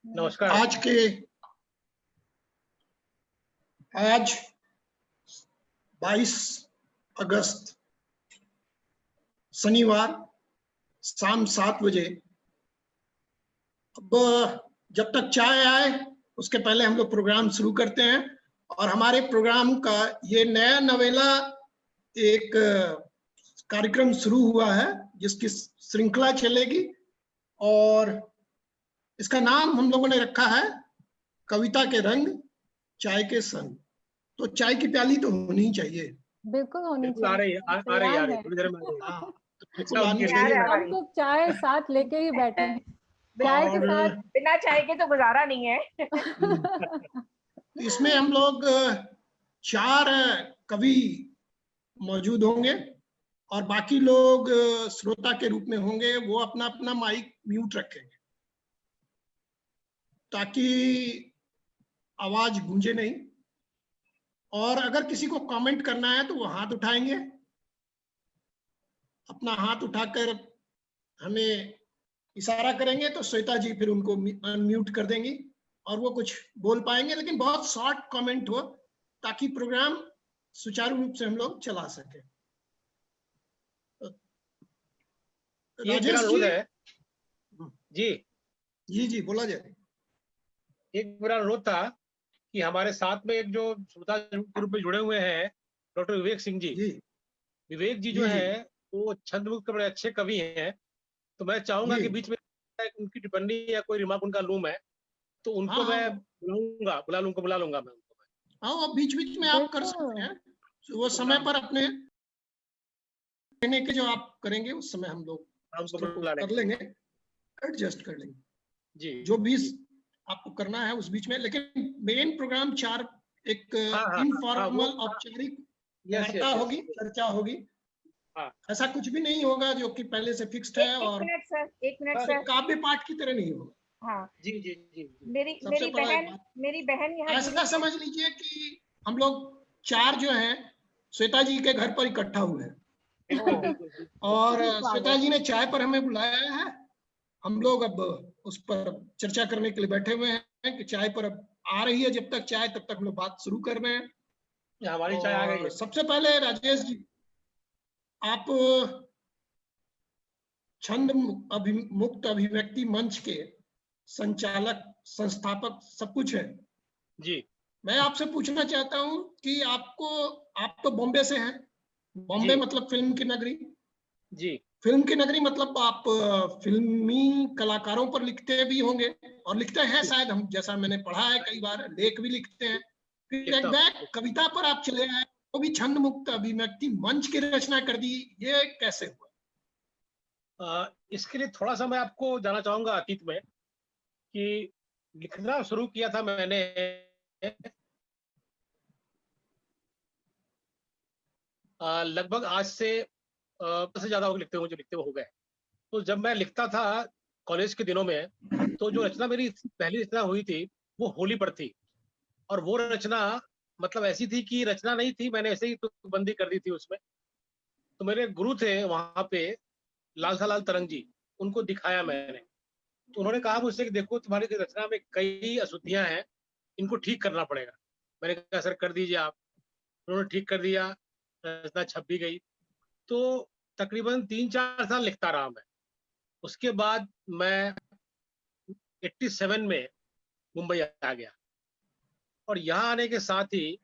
नमस्कार। आज 22 अगस्त शनिवार शाम 7 बजे। अब जब तक चाय आए उसके पहले हम लोग प्रोग्राम शुरू करते हैं। और हमारे प्रोग्राम का ये नया नवेला एक कार्यक्रम शुरू हुआ है जिसकी श्रृंखला चलेगी और इसका नाम हम लोगों ने रखा है कविता के रंग चाय के संग। तो चाय की प्याली तो होनी ही चाहिए। बिल्कुल होनी बिल्कुल आ रही है, आ रही है थोड़ी देर में। बिल्कुल आनी चाहिए। हम लोग चाय साथ लेके ही बैठे हैं। चाय के साथ, बिना चाय के तो गुजारा नहीं है। इसमें हम लोग 4 कवि मौजूद होंगे और बाकी लोग श्रोता के रूप में होंगे। वो अपना अपना माइक म्यूट रखेंगे ताकि आवाज गूंजे नहीं। और अगर किसी को कमेंट करना है तो वो हाथ उठाएंगे। अपना हाथ उठाकर हमें इशारा करेंगे तो श्वेता जी फिर उनको अनम्यूट कर देंगी और वो कुछ बोल पाएंगे, लेकिन बहुत शॉर्ट कमेंट हो ताकि प्रोग्राम सुचारू रूप से हम लोग चला सके। राजेश जी जी बोला जाए। एक मेरा अनुरोध था कि हमारे साथ में एक जो श्रोता के रूप में जुड़े हुए हैं डॉक्टर विवेक सिंह जी। विवेक जी जो है वो छंदमुक्त के बड़े अच्छे कवि हैं। तो मैं चाहूंगा कि बीच में उनकी टिप्पणी या कोई रिमार्क उनका लूं मैं, तो उनको मैं बुला लूंगा मैं उनको। हाँ, बीच बीच में आप कर सकते हैं। वो समय पर अपने कहने के जो आप करेंगे उस समय हम लोग कर लेंगे, एडजस्ट कर लेंगे जी। जो भी आपको करना है उस बीच में। लेकिन मेन प्रोग्राम 4 एक इनफॉर्मल औपचारिक वार्ता होगी, चर्चा होगी। ऐसा कुछ भी नहीं होगा जो कि पहले से फिक्स्ड है। और एक मिनट सर, काव्य पाठ की तरह नहीं होगा। हाँ जी जी जी। मेरी बहन यहाँ ऐसा समझ लीजिए कि हम लोग 4 जो हैं श्वेता जी के घर पर इकट्ठा हुए हैं और श्वेता जी ने चाय पर हमें बुलाया है। हम लोग अब उस पर चर्चा करने के लिए बैठे हुए हैं कि चाय पर अब आ रही है। जब तक चाय तब तक हम लोग बात शुरू कर रहे हैं। हमारी चाय आ गई है। सबसे पहले राजेश जी, आप छंद मुक्त अभिव्यक्ति मंच के संचालक, संस्थापक सब कुछ है जी। मैं आपसे पूछना चाहता हूं कि आप तो बॉम्बे से हैं। बॉम्बे मतलब फिल्म की नगरी जी। फिल्म की नगरी मतलब आप फिल्मी कलाकारों पर लिखते भी होंगे और लिखते हैं शायद, हम जैसा मैंने पढ़ा है कई बार लेख भी लिखते हैं। फिर एक बैग कविता पर आप चले आए, वो भी छंद मुक्त अभिव्यक्ति मंच की रचना कर दी। ये कैसे हुआ? इसके लिए थोड़ा सा मैं आपको जाना चाहूंगा अतीत में कि लिखना शुरू किया था मैंने लगभग आज से ज्यादा लिखते हो गए। तो जब मैं लिखता था कॉलेज के दिनों में, तो जो रचना मेरी पहली रचना हुई थी वो होली पर थी। और वो रचना मतलब ऐसी थी कि रचना नहीं थी, मैंने ऐसे ही तुकबंदी कर दी थी उसमें। तो मेरे गुरु थे वहां पे लाल तरंग जी, उनको दिखाया मैंने। तो उन्होंने कहा मुझसे कि देखो तुम्हारी रचना में कई अशुद्धियां हैं, इनको ठीक करना पड़ेगा। मैंने कहा सर कर दीजिए आप। उन्होंने ठीक कर दिया, रचना छप भी गई। तो तकरीबन 3-4 साल लिखता रहा मैं। उसके बाद मैं 87 में मुंबई आ गया और यहाँ आने के साथ ही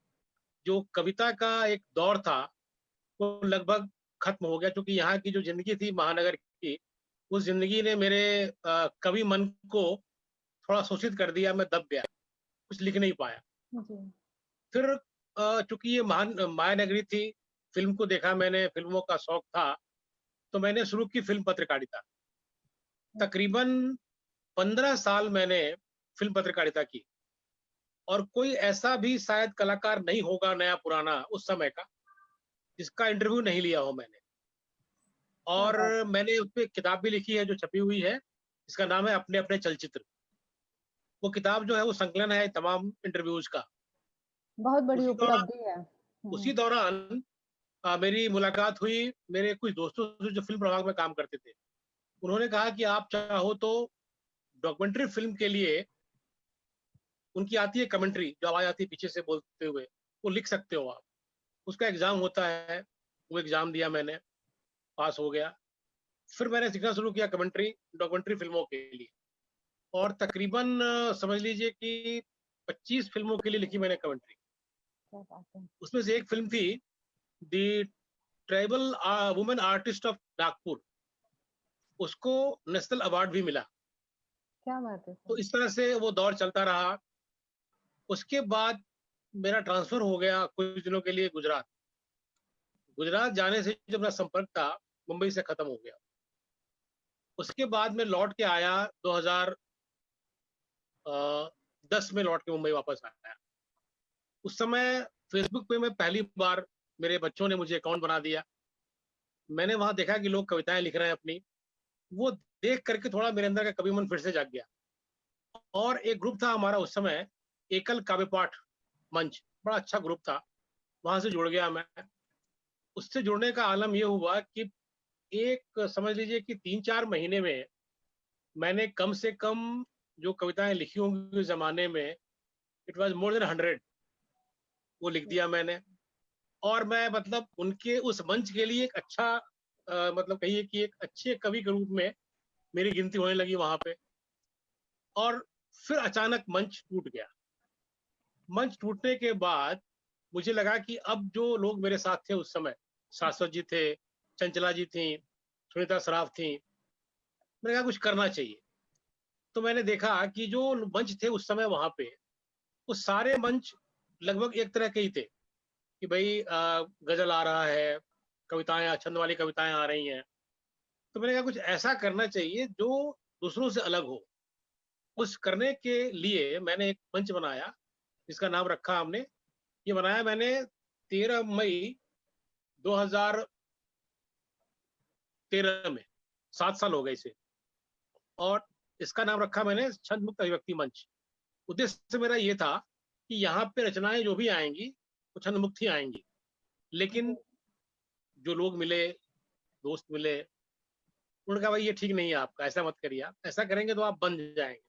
जो कविता का एक दौर था वो लगभग खत्म हो गया, क्योंकि यहाँ की जो जिंदगी थी महानगर की, उस जिंदगी ने मेरे कवि मन को थोड़ा शोषित कर दिया। मैं दब गया, कुछ लिख नहीं पाया। फिर चूंकि ये माया नगरी थी, फिल्म को देखा मैंने, फिल्मों का शौक था, तो मैंने शुरू की फिल्म पत्रकारिता। तकरीबन 15 साल मैंने फिल्म पत्रकारिता की और कोई ऐसा भी शायद कलाकार नहीं होगा नया पुराना उस समय का जिसका इंटरव्यू नहीं लिया हो मैंने। और मैंने उस पर किताब भी लिखी है जो छपी हुई है, इसका नाम है अपने अपने चलचित्र। वो किताब जो है वो संकलन है तमाम इंटरव्यूज का। बहुत बड़ी उपलब्धि है। उसी दौरान मेरी मुलाकात हुई मेरे कुछ दोस्तों से जो फिल्म प्रभाग में काम करते थे। उन्होंने कहा कि आप चाहो तो डॉक्यूमेंट्री फिल्म के लिए उनकी आती है कमेंट्री, जो आवाज आती है पीछे से बोलते हुए, वो लिख सकते हो आप। उसका एग्जाम होता है, वो एग्जाम दिया मैंने, पास हो गया। फिर मैंने सीखना शुरू किया कमेंट्री डॉक्यूमेंट्री फिल्मों के लिए, और तकरीबन समझ लीजिए कि 25 फिल्मों के लिए लिखी मैंने कमेंट्री। क्या बात है। उसमें से एक फिल्म थी the tribal women artist of Nagpur, उसको नेशनल अवार्ड भी मिला। क्या बात है तो सर। इस तरह से वो दौर चलता रहा। उसके बाद मेरा ट्रांसफर हो गया कुछ दिनों के लिए गुजरात। गुजरात जाने से जो मेरा संपर्क था मुंबई से खत्म हो गया। उसके बाद मैं लौट के आया 2010 में, लौट के मुंबई वापस आया। उस समय फेसबुक पे मैं पहली बार, मेरे बच्चों ने मुझे अकाउंट बना दिया। मैंने वहां देखा कि लोग कविताएं लिख रहे हैं अपनी। वो देख करके थोड़ा मेरे अंदर का कवि मन फिर से जाग गया। और एक ग्रुप था हमारा उस समय, एकल काव्य पाठ मंच, बड़ा अच्छा ग्रुप था, वहां से जुड़ गया मैं। उससे जुड़ने का आलम यह हुआ कि एक समझ लीजिए कि 3-4 महीने में मैंने कम से कम जो कविताएं लिखी होंगी उस जमाने में, इट वाज मोर देन 100, वो लिख दिया मैंने। और मैं मतलब उनके उस मंच के लिए एक अच्छा मतलब कहिए कि एक अच्छे कवि के रूप में मेरी गिनती होने लगी वहां पे। और फिर अचानक मंच टूट गया। मंच टूटने के बाद मुझे लगा कि अब जो लोग मेरे साथ थे उस समय, शाश्वत जी थे, चंचला जी थी, सुनीता सराफ थी, मैंने कहा कुछ करना चाहिए। तो मैंने देखा कि जो मंच थे उस समय वहां पे, वो सारे मंच लगभग एक तरह के ही थे कि भाई गजल आ रहा है, कविताएं, छंद वाली कविताएं आ रही हैं। तो मैंने कहा कुछ ऐसा करना चाहिए जो दूसरों से अलग हो। उस करने के लिए मैंने एक मंच बनाया, जिसका नाम रखा हमने, ये बनाया मैंने 13 मई 2013 में, 7 साल हो गए इसे। और इसका नाम रखा मैंने छंद मुक्त अभिव्यक्ति मंच। उद्देश्य मेरा ये था कि यहाँ पे रचनाएं जो भी आएंगी वो छंद मुक्त ही आएंगी। लेकिन जो लोग मिले, दोस्त मिले, उन्होंने कहा भाई ये ठीक नहीं है आपका, ऐसा मत करिए, आप ऐसा करेंगे तो आप बन जाएंगे।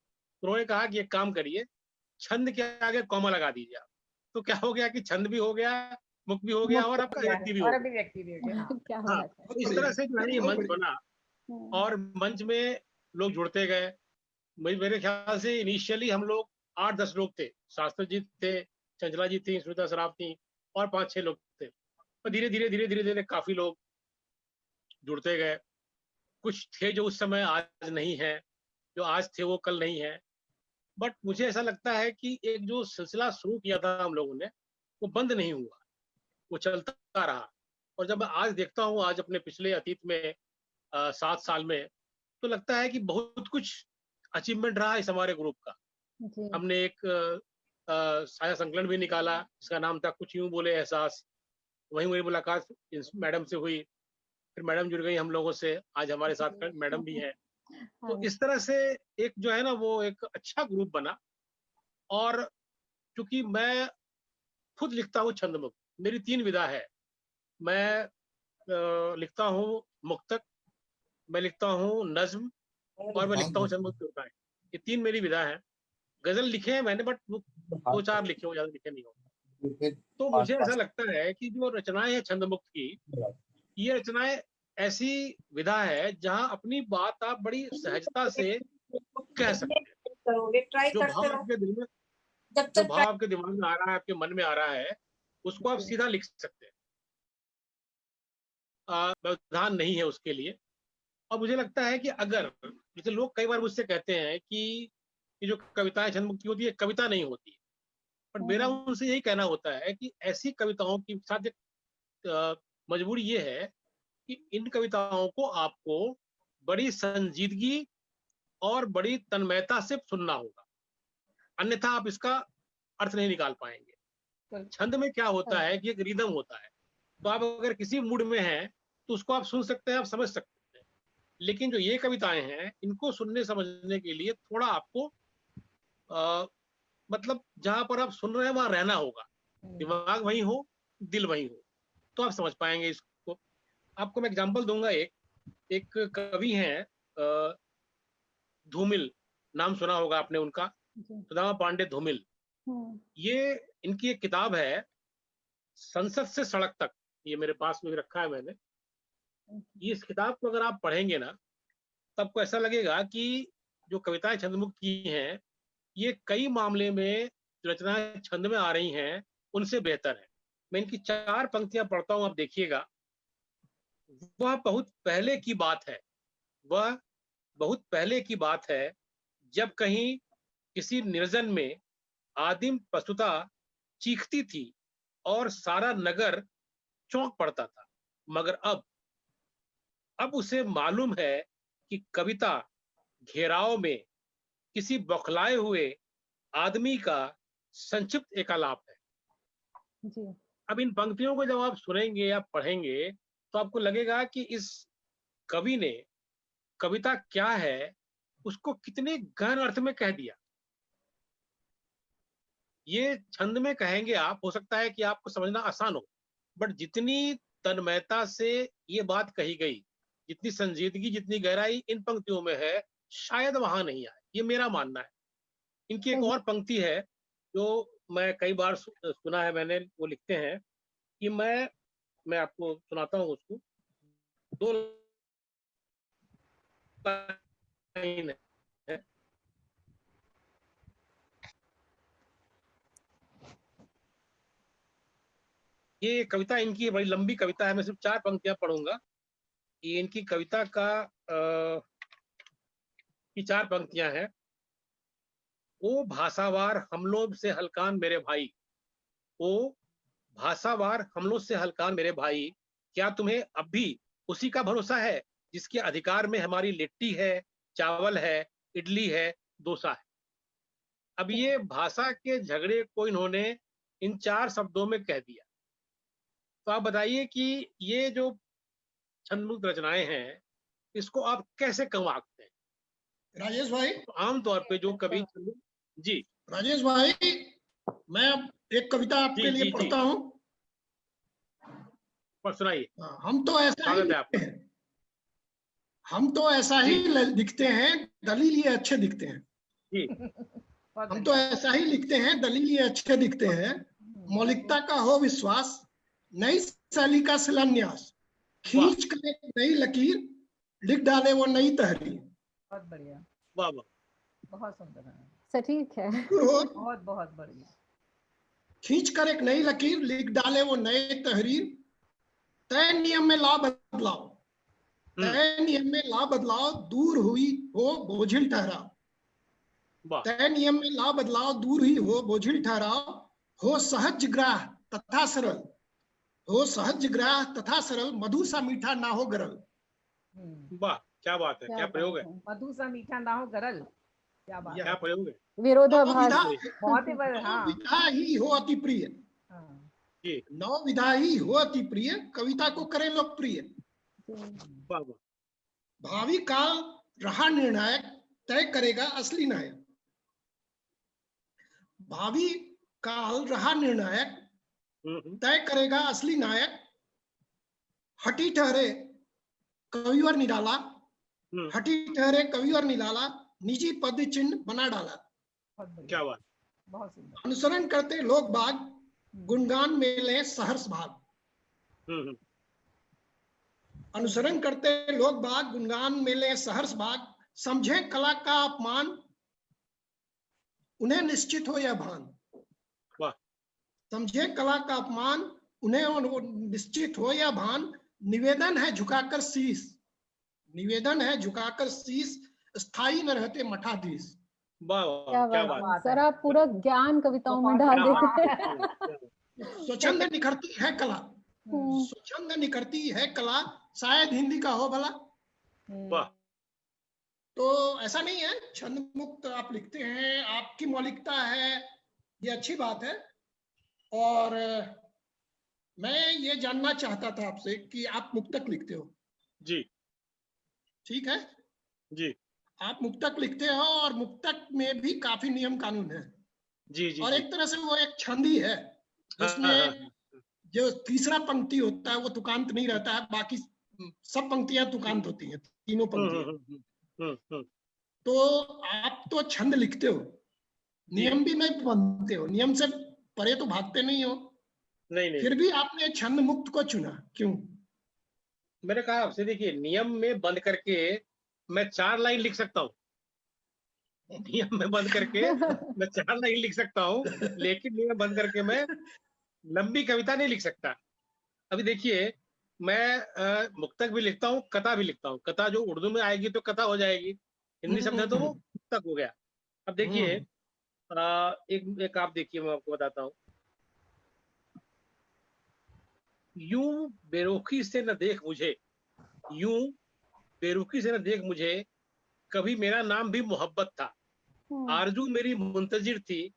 तो उन्होंने कहा कि एक काम करिए, छंद के आगे कॉमा लगा दीजिए आप। तो क्या हो गया कि छंद भी हो गया, मुक्त भी हो गया, और आपका अभिव्यक्ति भी हो और गया। अभिव्यक्ति भी हो गया। क्या हाँ, बात है। तो इस तरह से जो है ये मंच बना, हम्म, और मंच में लोग जुड़ते गए। मेरे ख्याल से इनिशियली हम लोग 8-10 लोग थे। शास्त्री जी थे, चंचला जी थी, सुनीता सराफ थी, और 5-6 लोग थे। और धीरे धीरे काफी लोग जुड़ते गए। कुछ थे जो उस समय आज नहीं है, जो आज थे वो कल नहीं है। बट मुझे ऐसा लगता है कि एक जो सिलसिला शुरू किया था हम लोगों ने, वो बंद नहीं हुआ, वो चलता रहा। और जब मैं आज देखता हूँ, आज अपने पिछले अतीत में 7 साल में, तो लगता है कि बहुत कुछ अचीवमेंट रहा इस हमारे ग्रुप का। जी। हमने एक साया संकलन भी निकाला, जिसका नाम था कुछ यूं बोले एहसास। वहीं मेरी मुलाकात इस मैडम से हुई, फिर मैडम जुड़ गई हम लोगों से, आज हमारे साथ मैडम भी है। तो हाँ, इस तरह से एक जो है ना वो एक अच्छा ग्रुप बना। और चूंकि मैं खुद लिखता हूँ छंद मुक्त, मेरी 3 विधा है। मैं लिखता हूँ मुक्तक, मैं लिखता हूँ नज्म, और मैं लिखता हूँ छंद मुक्त कविताएं। ये 3 मेरी विधा है। गजल लिखे हैं मैंने, बट 2-4 लिखे हो, ज्यादा लिखे नहीं हो। तो मुझे ऐसा लगता है कि जो रचनाएं हैं छंद मुक्त की, ये रचनाएं ऐसी विधा है जहां अपनी बात आप बड़ी सहजता से कह सकते हैं। करोगे, ट्राई जो करते भाव रहो आपके दिल में, जब जो तक भाव आपके दिमाग में आ रहा है, आपके मन में आ रहा है, उसको आप सीधा लिख सकते हैं। व्यवधान नहीं है उसके लिए। और मुझे लगता है कि अगर, जैसे लोग कई बार मुझसे कहते हैं कि ये जो कविताएं छंद मुक्त की होती है कविता नहीं होती, पर मेरा उनसे यही कहना होता है कि ऐसी कविताओं के साथ एक मजबूरी ये है कि इन कविताओं को आपको बड़ी संजीदगी और बड़ी तन्मयता से सुनना होगा, अन्यथा आप इसका अर्थ नहीं निकाल पाएंगे। छंद में क्या होता है कि एक रिदम होता है, तो आप अगर किसी मूड में हैं तो उसको आप सुन सकते हैं, आप समझ सकते हैं। लेकिन जो ये कविताएं हैं, इनको सुनने समझने के लिए थोड़ा आपको मतलब जहां पर आप सुन रहे हैं वहां रहना होगा, दिमाग वहीं हो, दिल वहीं हो, तो आप समझ पाएंगे इसको। आपको मैं एग्जांपल दूंगा। एक एक कवि हैं, धूमिल, नाम सुना होगा आपने उनका, जी। सुदामा पांडे धूमिल। ये इनकी एक किताब है, संसद से सड़क तक, ये मेरे पास में भी रखा है मैंने। ये इस किताब को अगर आप पढ़ेंगे ना, तब आपको ऐसा लगेगा कि जो कविताएं छंदमुक्त की हैं, ये कई मामले में जो रचनाएं छंद में आ रही हैं उनसे बेहतर है। मैं इनकी 4 पंक्तियां पढ़ता हूं, आप देखिएगा। वह बहुत पहले की बात है, वह बहुत पहले की बात है, जब कहीं किसी निर्जन में आदिम पशुता चीखती थी और सारा नगर चौंक पड़ता था। मगर अब उसे मालूम है कि कविता घेराव में किसी बौखलाए हुए आदमी का संक्षिप्त एकालाप है। जी। अब इन पंक्तियों को जब आप सुनेंगे या पढ़ेंगे तो आपको लगेगा कि इस कवि ने कविता क्या है उसको कितने गहन अर्थ में कह दिया। ये छंद में कहेंगे आप, हो सकता है कि आपको समझना आसान हो, बट जितनी तन्मयता से ये बात कही गई, जितनी संजीदगी, जितनी गहराई इन पंक्तियों में है, शायद वहां नहीं आए। ये मेरा मानना है। इनकी एक और पंक्ति है जो मैं कई बार सुना है मैंने, वो लिखते हैं कि मैं आपको सुनाता हूँ उसको। 2 लाइन है। ये कविता इनकी बड़ी लंबी कविता है, मैं सिर्फ 4 पंक्तियां पढ़ूंगा। ये इनकी कविता की 4 पंक्तियां हैं। ओ भाषावार हमलों से हलकान मेरे भाई, ओ भाषावार हमलों से हलकान मेरे भाई, क्या तुम्हें अब भी उसी का भरोसा है जिसके अधिकार में हमारी लिट्टी है, चावल है, इडली है, डोसा है। अब ये भाषा के झगड़े को इन्होंने इन 4 शब्दों में कह दिया। तो आप बताइए कि ये जो छंदमुक्त रचनाएं हैं, इसको आप कैसे कम आंकते हैं? राजेश भाई, तो आमतौर पे जो कवि, जी राजेश भाई, मैं अब एक कविता आपके लिए पढ़ता हूँ। पर सुनाइए। हम तो ऐसा ही लिखते हैं, हम तो ऐसा ही लिखते हैं, दलील ये अच्छे दिखते हैं। जी। हम तो ऐसा ही लिखते हैं, दलील ये अच्छे दिखते हैं। मौलिकता का हो विश्वास, नई शैली का शिलान्यास, खींच कर एक नई लकीर, लिख डाले वो नई तहरीर। बहुत बढ़िया, वाह वाह, बहुत सुंदर है, सटीक है। बहुत बहुत बढ़िया। खींच कर एक नई लकीर, लिख डाले वो नए तहरीर, तय नियम में ला बदलाव, तय नियम में ला बदलाव, दूर हुई हो बोझिल ठहराव। तय नियम में ला बदलाव, दूर ही हो बोझिल ठहराव, हो सहज ग्राह तथा सरल, हो सहज ग्राह तथा सरल, मधु सा मीठा ना हो गरल। वाह, क्या बात है, क्या प्रयोग है। मधु सा मीठा ना हो गरल, क्या बात, क्या प्रयोग है। विरोधाभास, बहुत ही हाँ। विधा ही हो अति प्रिय, नौ विधा ही हो अति प्रिय, कविता को करे लोकप्रिय। भावी काल रहा निर्णायक, तय करेगा असली नायक। भावी काल रहा निर्णायक, तय करेगा असली नायक, हटी ठहरे कवि और निराला, हटी ठहरे कवि और निराला, निजी पद चिन्ह बना डाला। क्या बात, बहुत सुंदर। अनुसरण करते लोग बाग, गुणगान में ले सहर्ष भाग। अनुसरण करते लोग बाग, गुणगान में ले सहर्ष भाग, समझे कला का अपमान, उन्हें निश्चित हो यह भान। वाह, समझे कला का अपमान, उन्हें निश्चित हो या भान, निवेदन है झुकाकर शीश, निवेदन है झुकाकर शीश, स्थायी न रहते मठाधीश। क्या बात, सर आप पूरा ज्ञान कविताओं में डाल देते हैं। स्वच्छंद निखरती है कला, स्वच्छंद निखरती है कला, शायद हिंदी का हो भला। वाह, तो ऐसा नहीं है, छंद मुक्त आप लिखते हैं, आपकी मौलिकता है, ये अच्छी बात है। और मैं ये जानना चाहता था आपसे कि आप मुक्तक लिखते हो। जी, ठीक है जी, आप मुक्तक लिखते हो और मुक्तक में भी काफी नियम कानून है। जी, जी, और एक तरह से वो एक छंद ही है जिसमें जो तीसरा पंक्ति होता है वो तुकांत नहीं रहता है, बाकी सब पंक्तियां तुकांत होती हैं, तीनों पंक्तियां। तो आप तो छंद लिखते हो, नियम भी नहीं बनते हो, नियम से परे तो भागते नहीं हो, नहीं फिर भी आपने छंद मुक्त को चुना, क्यों? मैंने कहा आपसे, देखिए नियम में बंद करके मैं 4 लाइन लिख सकता हूँ। नियम में बंद करके मैं 4 लाइन लिख सकता हूँ, लेकिन नियम बंद करके मैं लंबी कविता नहीं लिख सकता। अभी देखिए, मैं मुक्तक भी लिखता हूँ, कथा भी लिखता हूँ। कथा जो उर्दू में आएगी तो कथा हो जाएगी, हिंदी शब्द है तो वो मुक्तक हो गया। अब देखिए, एक एक आप देखिए, मैं आपको बताता हूँ। यूं बेरुखी से न देख मुझे, यूं बेरुखी से न देख मुझे, कभी मेरा नाम भी मोहब्बत था। आरजू मेरी मुंतजिर थी,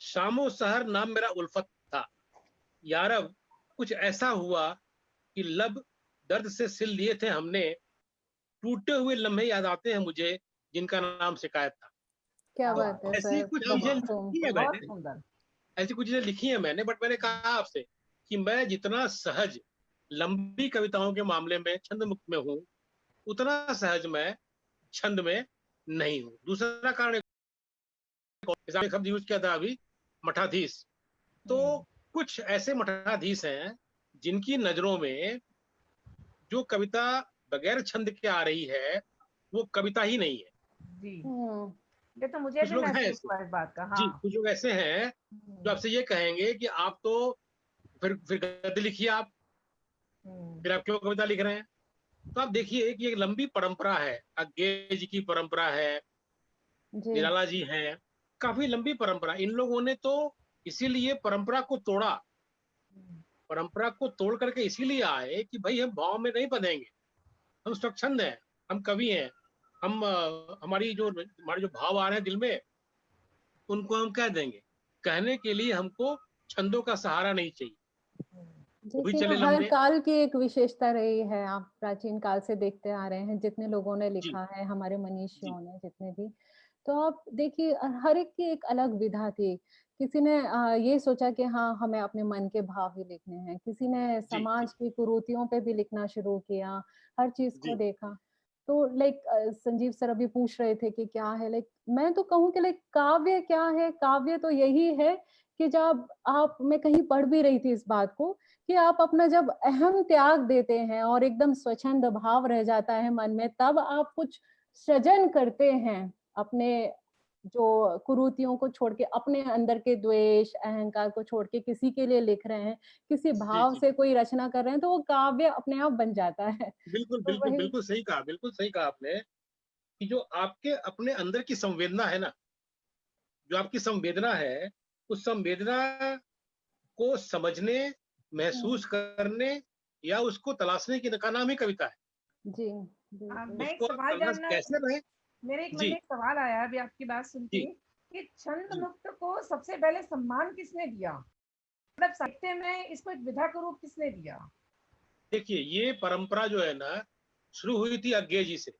शामो सहर नाम मेरा उल्फत था। यारब कुछ ऐसा हुआ कि लब दर्द से सिल लिए थे हमने, टूटे हुए लम्हे याद आते हैं मुझे, जिनका नाम शिकायत था। क्या तो बात है ऐसी सर, कुछ क्या चीजें बात है। लिखी है बहुत मैंने, सुंदर। ऐसी कुछ चीजें लिखी है मैंने, बट मैंने कहा आपसे कि मैं जितना सहज लंबी कविताओं के मामले में छंद मुक्त में हूँ, उतना सहज मैं छंद में नहीं हूँ। दूसरा कारण एक शब्द यूज किया था अभी, मठाधीश। तो कुछ ऐसे मठाधीश हैं जिनकी नजरों में जो कविता बगैर छंद के आ रही है, वो कविता ही नहीं है। जी, हम्म, ये तो मुझे कुछ भी लोग हैं महसूस ऐसे, हुआ इस बात का। जी, हाँ। कुछ लोग ऐसे हैं जो आपसे ये कहेंगे कि आप तो फिर गद्य लिखिए आप, फिर आप क्यों कविता लिख रहे हैं? तो आप देखिए कि एक लंबी परंपरा है, अज्ञे जी की परंपरा है, जी निराला जी हैं, काफी लंबी परंपरा। इन लोगों ने तो इसीलिए परंपरा को तोड़ा, परंपरा को तोड़ करके इसीलिए आए कि भाई हम भाव में नहीं बंधेंगे, हम स्वच्छंद हैं, हम कवि हैं, हम हमारे जो भाव आ रहे हैं दिल में, उनको हम कह देंगे। कहने के लिए हमको छंदों का सहारा नहीं चाहिए, वो भी देखिए चले हर लंबे। काल की एक विशेषता रही है, आप प्राचीन काल से देखते आ रहे हैं, जितने लोगों ने जी, लिखा है, हमारे जी, मनीषियों ने जितने भी। तो आप देखिए हर एक की एक अलग विधा थी। किसी ने ये सोचा कि हाँ, हमें अपने मन के भाव ही लिखने हैं, किसी ने जी, जी, समाज की कुरीतियों पे भी लिखना शुरू किया, हर चीज़ को जी, देखा। तो लाइक संजीव सर अभी पूछ रहे थे कि क्या है, लाइक मैं तो कहूँ कि लाइक काव्य क्या है? काव्य तो यही है कि जब आप, मैं कहीं पढ़ भी रही थी इस बात को, कि आप अपना जब अहम त्याग देते हैं और एकदम स्वच्छंद भाव रह जाता है मन में, तब आप कुछ सृजन करते हैं। अपने जो कुरीतियों को छोड़ के, अपने अंदर के द्वेष, अहंकार को छोड़ के किसी के लिए लिख रहे हैं, किसी जी, भाव जी। से कोई रचना कर रहे हैं, तो वो काव्य अपने आप बन जाता है। बिल्कुल, तो बिल्कुल, वही। बिल्कुल सही कहा, बिल्कुल सही कहा आपने कि जो आपके अपने अंदर की संवेदना है ना, जो आपकी संवेदना है, उस संवेदना को समझने, हुँ, महसूस करने या उसको तलाशने की का नाम ही कविता है। जी, बिल्कुल। मैं एक उसको आप सवाल तलाश जानना, कैसे रहे? मेरे एक मन जी, में एक सवाल आया अभी आपकी बात सुन के, जी, कि छंद जी। मुक्त को सबसे पहले सम्मान किसने दिया? मतलब साहित्य में इसको एक विधा का रूप किसने दिया? देखिए, ये परंपरा जो है ना, शुरू हुई थी अज्ञे जी से।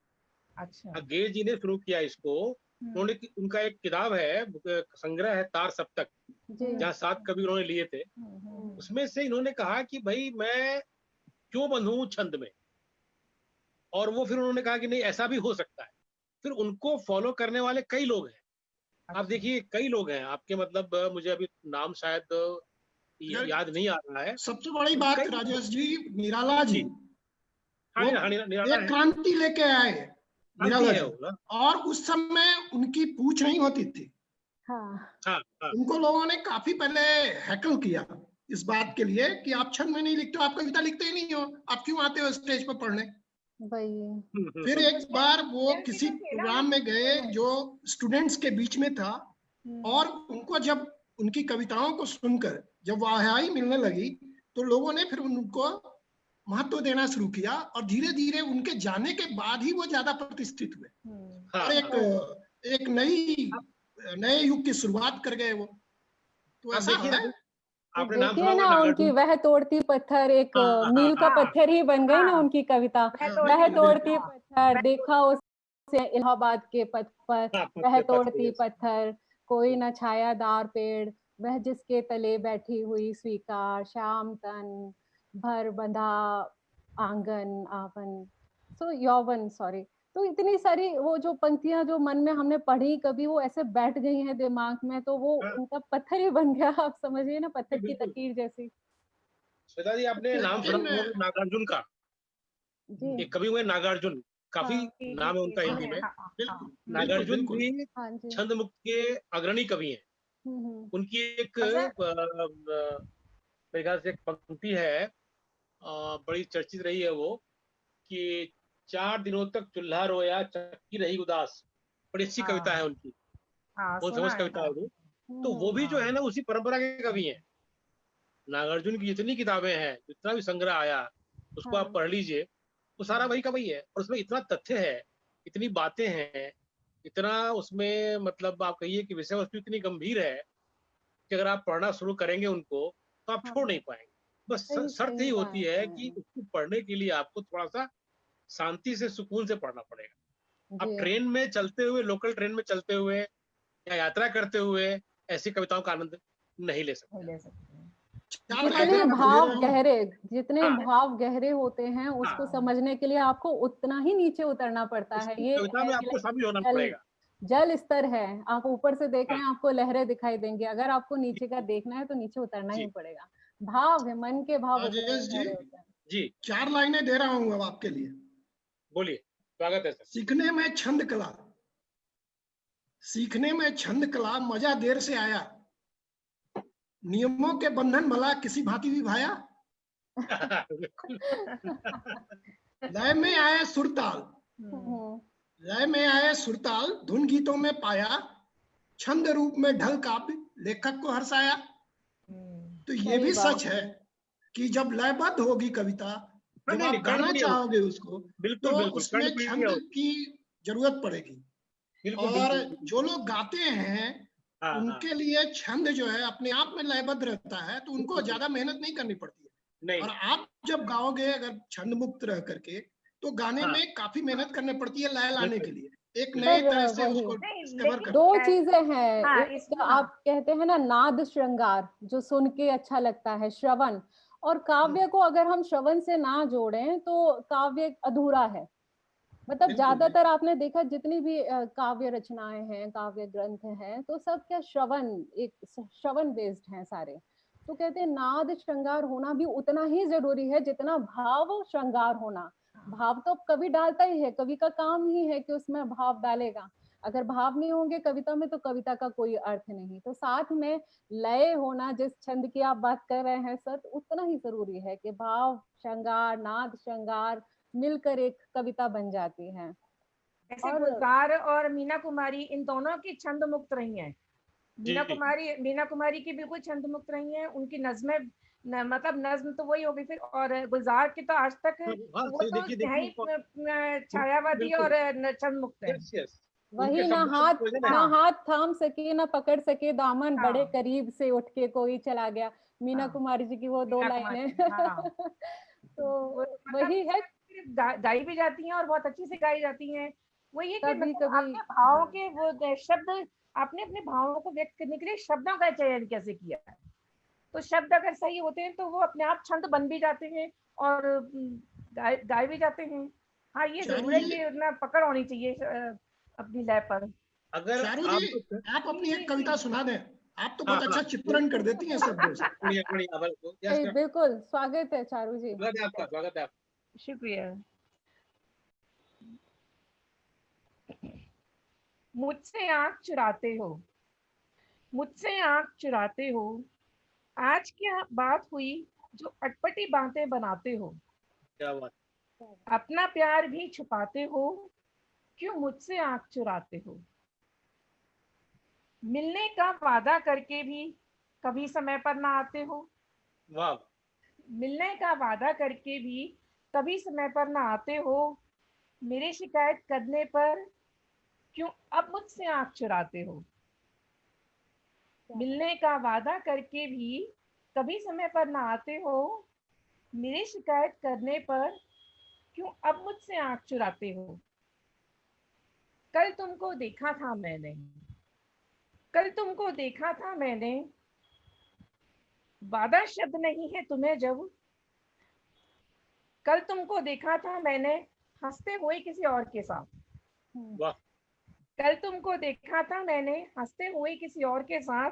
अच्छा। अज्ञे जी ने शुरू किया इसको। हम्म, उनका एक किताब है, संग्रह है तार सप्तक, जी। हम्म, जहाँ 7 कवि उन्होंने लिए थे। हुँ, उसमें से इन्होंने कहा कि भाई मैं क्यों बंधूं छंद में, और वो फिर उन्होंने कहा कि नहीं, ऐसा भी हो सकता है। फिर उनको फॉलो करने वाले कई लोग हैं। आप अच्छा। देखिए, कई लोग हैं आपके, मतलब मुझे अभी नाम शायद यार, याद नहीं आ रहा है, सबसे बड़ी लेकिन बात कई लोग। राजेश जी, निराला जी, जी, हाँ, वो निराला एक है, क्रांति लेके आए, शांति निराला है जी। वो ना। और उस समय उनकी पूछ नहीं होती थी, हाँ, हाँ, हाँ, उनको लोगों ने काफी पहले हैकल किया इस बात के लिए कि आप छंद में नहीं लिखते हो, आप कविता लिखते ही नहीं हो, आप क्यों आते हो स्टेज पर पढ़ने? वही। फिर एक बार वो टीएमसी किसी तो खेला प्रोग्राम में उन्होंने गए स्कूल में। जो स्टूडेंट्स के बीच में था, हम्म, और उनको जब उनकी कविताओं को सुनकर जब वाहवाही मिलने लगी, तो लोगों ने फिर उनको महत्व देना शुरू किया, और धीरे धीरे उनके जाने के बाद ही वो ज्यादा प्रतिष्ठित हुए, हाँ, और हाँ। एक नए युग की शुरुआत कर गए वो। तो आप ऐसा देखिए ना, है। तो आपने नाम सुना देखिए होगा ना, उनकी नागार्जुन। वह तोड़ती पत्थर एक हाँ, हाँ, मील का हाँ, हाँ, पत्थर ही बन गई ना हाँ, उनकी कविता। वह हाँ, वह तोड़ती बिल्कुल पत्थर, बिल्कुल। तोड़ती हाँ, पत्थर वह देखा उसे इलाहाबाद के पथ पर, हाँ, वह पथ पे, तोड़ती यस। पत्थर, कोई न छायादार पेड़, वह जिसके तले बैठी हुई स्वीकार, शाम तन भर बंधा आंगन आवन, सो यौवन, सॉरी। तो इतनी सारी वो जो पंक्तियां जो मन में हमने पढ़ी, कभी वो ऐसे बैठ गई हैं दिमाग में, तो वो हाँ, उनका पत्थर ही बन गया। आप समझिए ना, पत्थर जी, की बिल्कुल। लकीर जैसी। श्वेता जी, आपने नाम सुना लेकिन होगा नागार्जुन का? जी। एक कवि हुए नागार्जुन, काफ़ी हाँ, जी जी नाम है जी उनका हाँ, हिंदी सुने, में। हाँ हाँ हाँ। बिल्कुल बिल्कुल नागार्जुन बिल्कुल। भी हाँ जी। छंद मुक्त के अग्रणी कवि हैं। हुँ। उनकी एक गजल। मेरे ख्याल से एक पंक्ति है, बड़ी चर्चित रही है वो, कि 4 दिनों तक चूल्हा रोया, चक्की रही उदास। बड़ी अच्छी कविता है हाँ उनकी, हाँ बहुत सुना फेमस है, कविता है हाँ वो। तो वो हुँ। भी जो है हाँ। ना उसी परंपरा के कवि हैं। नागार्जुन की जितनी किताबें हैं, जितना भी संग्रह आया, उसको आप हाँ, पढ़ लीजिए, वो सारा वही का वही है। और उसमें इतना तथ्य है, इतनी बातें हैं, इतना उसमें मतलब आप कहिए कि विषय वस्तु इतनी गंभीर है कि अगर आप पढ़ना शुरू करेंगे उनको, तो आप छोड़ नहीं हाँ। पाएँगे। बस सही शर्त यही सही होती बात है कि है। उसको पढ़ने के लिए आपको थोड़ा-सा शांति से, सुकून से पढ़ना पड़ेगा। आप जी। ट्रेन में चलते हुए, लोकल ट्रेन में चलते हुए या यात्रा करते हुए ऐसी कविताओं का आनंद नहीं ले नहीं सकते। ले सकते हैं। 4 बड़ा जितने लाइनें एकदम आपको दे रहा भाव हूँ। गहरे जितने हाँ, भाव गहरे होते हैं, उसको हाँ। समझने के लिए आपको उतना ही नीचे उतरना पड़ता है। उसकी ये कविता है में कि आपको शामिल होना जल पड़ेगा। जल स्तर है, आप ऊपर से देख रहे हाँ, हैं, आपको लहरें दिखाई देंगी। अगर आपको नीचे का देखना है, तो नीचे उतरना ही जी, पड़ेगा। भाव है, मन के भाव उतने ही राजेश जी, गहरे होते हैं। जी, 4 लाइनें दे रहा हूँ अब आपके लिए। बोलिए, स्वागत है सर। सीखने में छंद कला, सीखने में छंद कला मजा देर से आया, नियमों के बंधन भला किसी भांति भी भाया, बिल्कुल। लय में आए सुरताल, हम्म, हुँ, लय में आए सुरताल धुन गीतों में पाया, छंद रूप में ढल काव्य लेखक को हर्षाया। हम्म, तो ये सही भी बात सच है है। कि जब लयबद्ध होगी कविता, हाँ, जब नहीं, नहीं, आप गाना कर्णप्रिय होगी। चाहोगे उसको, बिल्कुल, तो बिल्कुल, उसमें कर्णप्रिय छंद होगी। की जरूरत पड़ेगी। बिल्कुल, और बिल्कुल, बिल्कुल। जो लोग गाते हैं, हाँ, हाँ, उनके लिए छंद जो है अपने आप में लयबद्ध रहता है, तो उनको बिल्कुल, बिल्कुल। ज्यादा मेहनत नहीं करनी पड़ती है। नहीं, और नहीं। आप जब गाओगे अगर छंद मुक्त रह करके, तो गाने हाँ, में काफी मेहनत करनी पड़ती है लय लाने बिल्कुल, के लिए, एक बिल्कुल। नए पर तरह से वही उसको नहीं डिस्कवर लेकिन करना। 2 चीज़ें हैं, हाँ एक इसमें, हाँ आप कहते हैं ना नाद श्रृंगार, जो सुन के अच्छा लगता है, श्रवण, और हम्म, काव्य को अगर हम श्रवण से ना जोड़ें, तो काव्य अधूरा है। मतलब बिल्कुल ज़्यादातर बिल्कुल। आपने देखा जितनी भी काव्य रचनाएँ हैं, काव्य ग्रंथ हैं, तो सब क्या श्रवण एक श्रवण बेस्ड हैं सारे। तो कहते हैं नाद श्रृंगार होना भी उतना ही ज़रूरी है जितना भाव श्रृंगार होना। हाँ, भाव तो कवि डालता ही है, कवि का काम ही है कि उसमें भाव डालेगा। अगर भाव नहीं होंगे कविता में, तो कविता का कोई अर्थ नहीं। तो साथ में लय होना, जिस छंद की आप बात कर रहे हैं सर, तो उतना ही ज़रूरी है कि भाव श्रृंगार, नाद श्रृंगार मिलकर एक कविता बन जाती है। जैसे और गुलजार और मीना कुमारी इन दोनों की छंद मुक्त रही हैं। जी। मीना कुमारी की बिल्कुल छंद मुक्त रही हैं, उनकी नज़्में मतलब नज़्म तो वही हो गई फिर। और गुलजार की तो आज तक हाँ, हाँ, वो सही तो देखिए, है देखिए। ही बिल्कुल, छायावादी और बिल्कुल। छंद मुक्त है। Yes, yes. उनके वही शब्दों में वजन है। ना हाँ हाथ थाम सके, ना पकड़ सके दामन, बड़े हाँ करीब से उठ के कोई चला गया। मीना हाँ कुमारी जी की वो 2 मीना लाइनें। कुमारी, हाँ वो तो मतलब वही है, सिर्फ गाई भी जाती हैं और बहुत अच्छी से गाई जाती हैं। वो ये कि मतलब कभी-कभी आपके भावों हाँ, के वो शब्द, आपने अपने भावों को व्यक्त करने के लिए शब्दों का चयन कैसे किया है। तो शब्द अगर सही होते हैं तो वो अपने आप छंद बन भी जाते हैं और गाए भी जाते हैं। हाँ ये चारू जरूर है जी, कि ना पकड़ होनी चाहिए अपनी लय पर। अगर चारू जी, आप आप जी अपनी जी एक जी कविता सुना दें। आप तो हाँ, बहुत हाँ। अच्छा चित्रण कर देती हैं शब्दों से। बढ़िया, बढ़िया। बिल्कुल। यस, सही यस। बिल्कुल, स्वागत है चारू जी। स्वागत है आपका, स्वागत है आपका। शुक्रिया। मुझसे आंख चुराते हो, मुझसे आंख चुराते हो, आज क्या बात हुई जो अटपटी बातें बनाते हो, क्या बात अपना प्यार भी छुपाते हो, क्यों मुझसे आंख चुराते हो। मिलने का वादा करके भी कभी समय पर ना आते हो, है। वाह! मिलने का वादा करके भी कभी समय पर ना आते हो, मेरी शिकायत करने पर क्यों अब मुझसे आंख चुराते हो। क्या बात मिलने का वादा करके भी कभी समय पर ना आते हो, मेरी शिकायत करने पर क्यों अब मुझसे आंख चुराते हो। कल तुमको देखा था मैंने, कल तुमको देखा था मैंने, वादा शब्द नहीं है तुम्हें जब, कल तुमको देखा था मैंने हंसते हुए किसी और के साथ। वाह। कल तुमको देखा था मैंने हंसते हुए किसी और के साथ,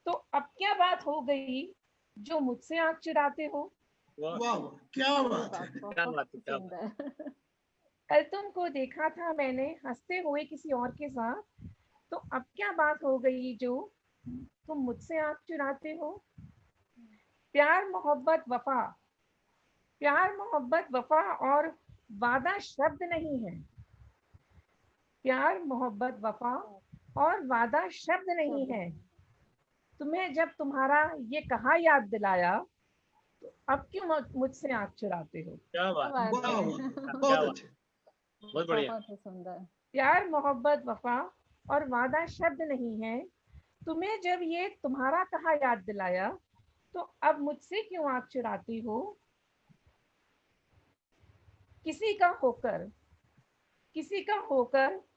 तो अब क्या बात हो गई जो मुझसे आंख चुराते हो? वाह, वाह वाह, क्या ये बात बात है। क्या बहुत बात है, क्या बात सुंदर। कल तुमको देखा था मैंने हंसते हुए किसी और के साथ, तो अब क्या बात हो गई जो तुम मुझसे आंख चुराते हो? प्यार मोहब्बत वफा, प्यार मोहब्बत वफा और वादा शब्द नहीं है। प्यार मोहब्बत वफा और वादा शब्द नहीं है। तुम्हें जब तुम्हारा ये कहा याद दिलाया, तो अब क्यों मुझसे आंख चुराते हो? क्या क्या बात बात वाह है। वाह, क्या बहुत बात, अच्छे। बहुत बढ़िया। बहुत ही सुंदर। प्यार मोहब्बत वफा और वादा शब्द नहीं है। तुम्हें जब ये तुम्हारा कहा याद दिलाया, तो अब मुझसे क्यों आंख चुराती हो? किसी का होकर, किसी का होकर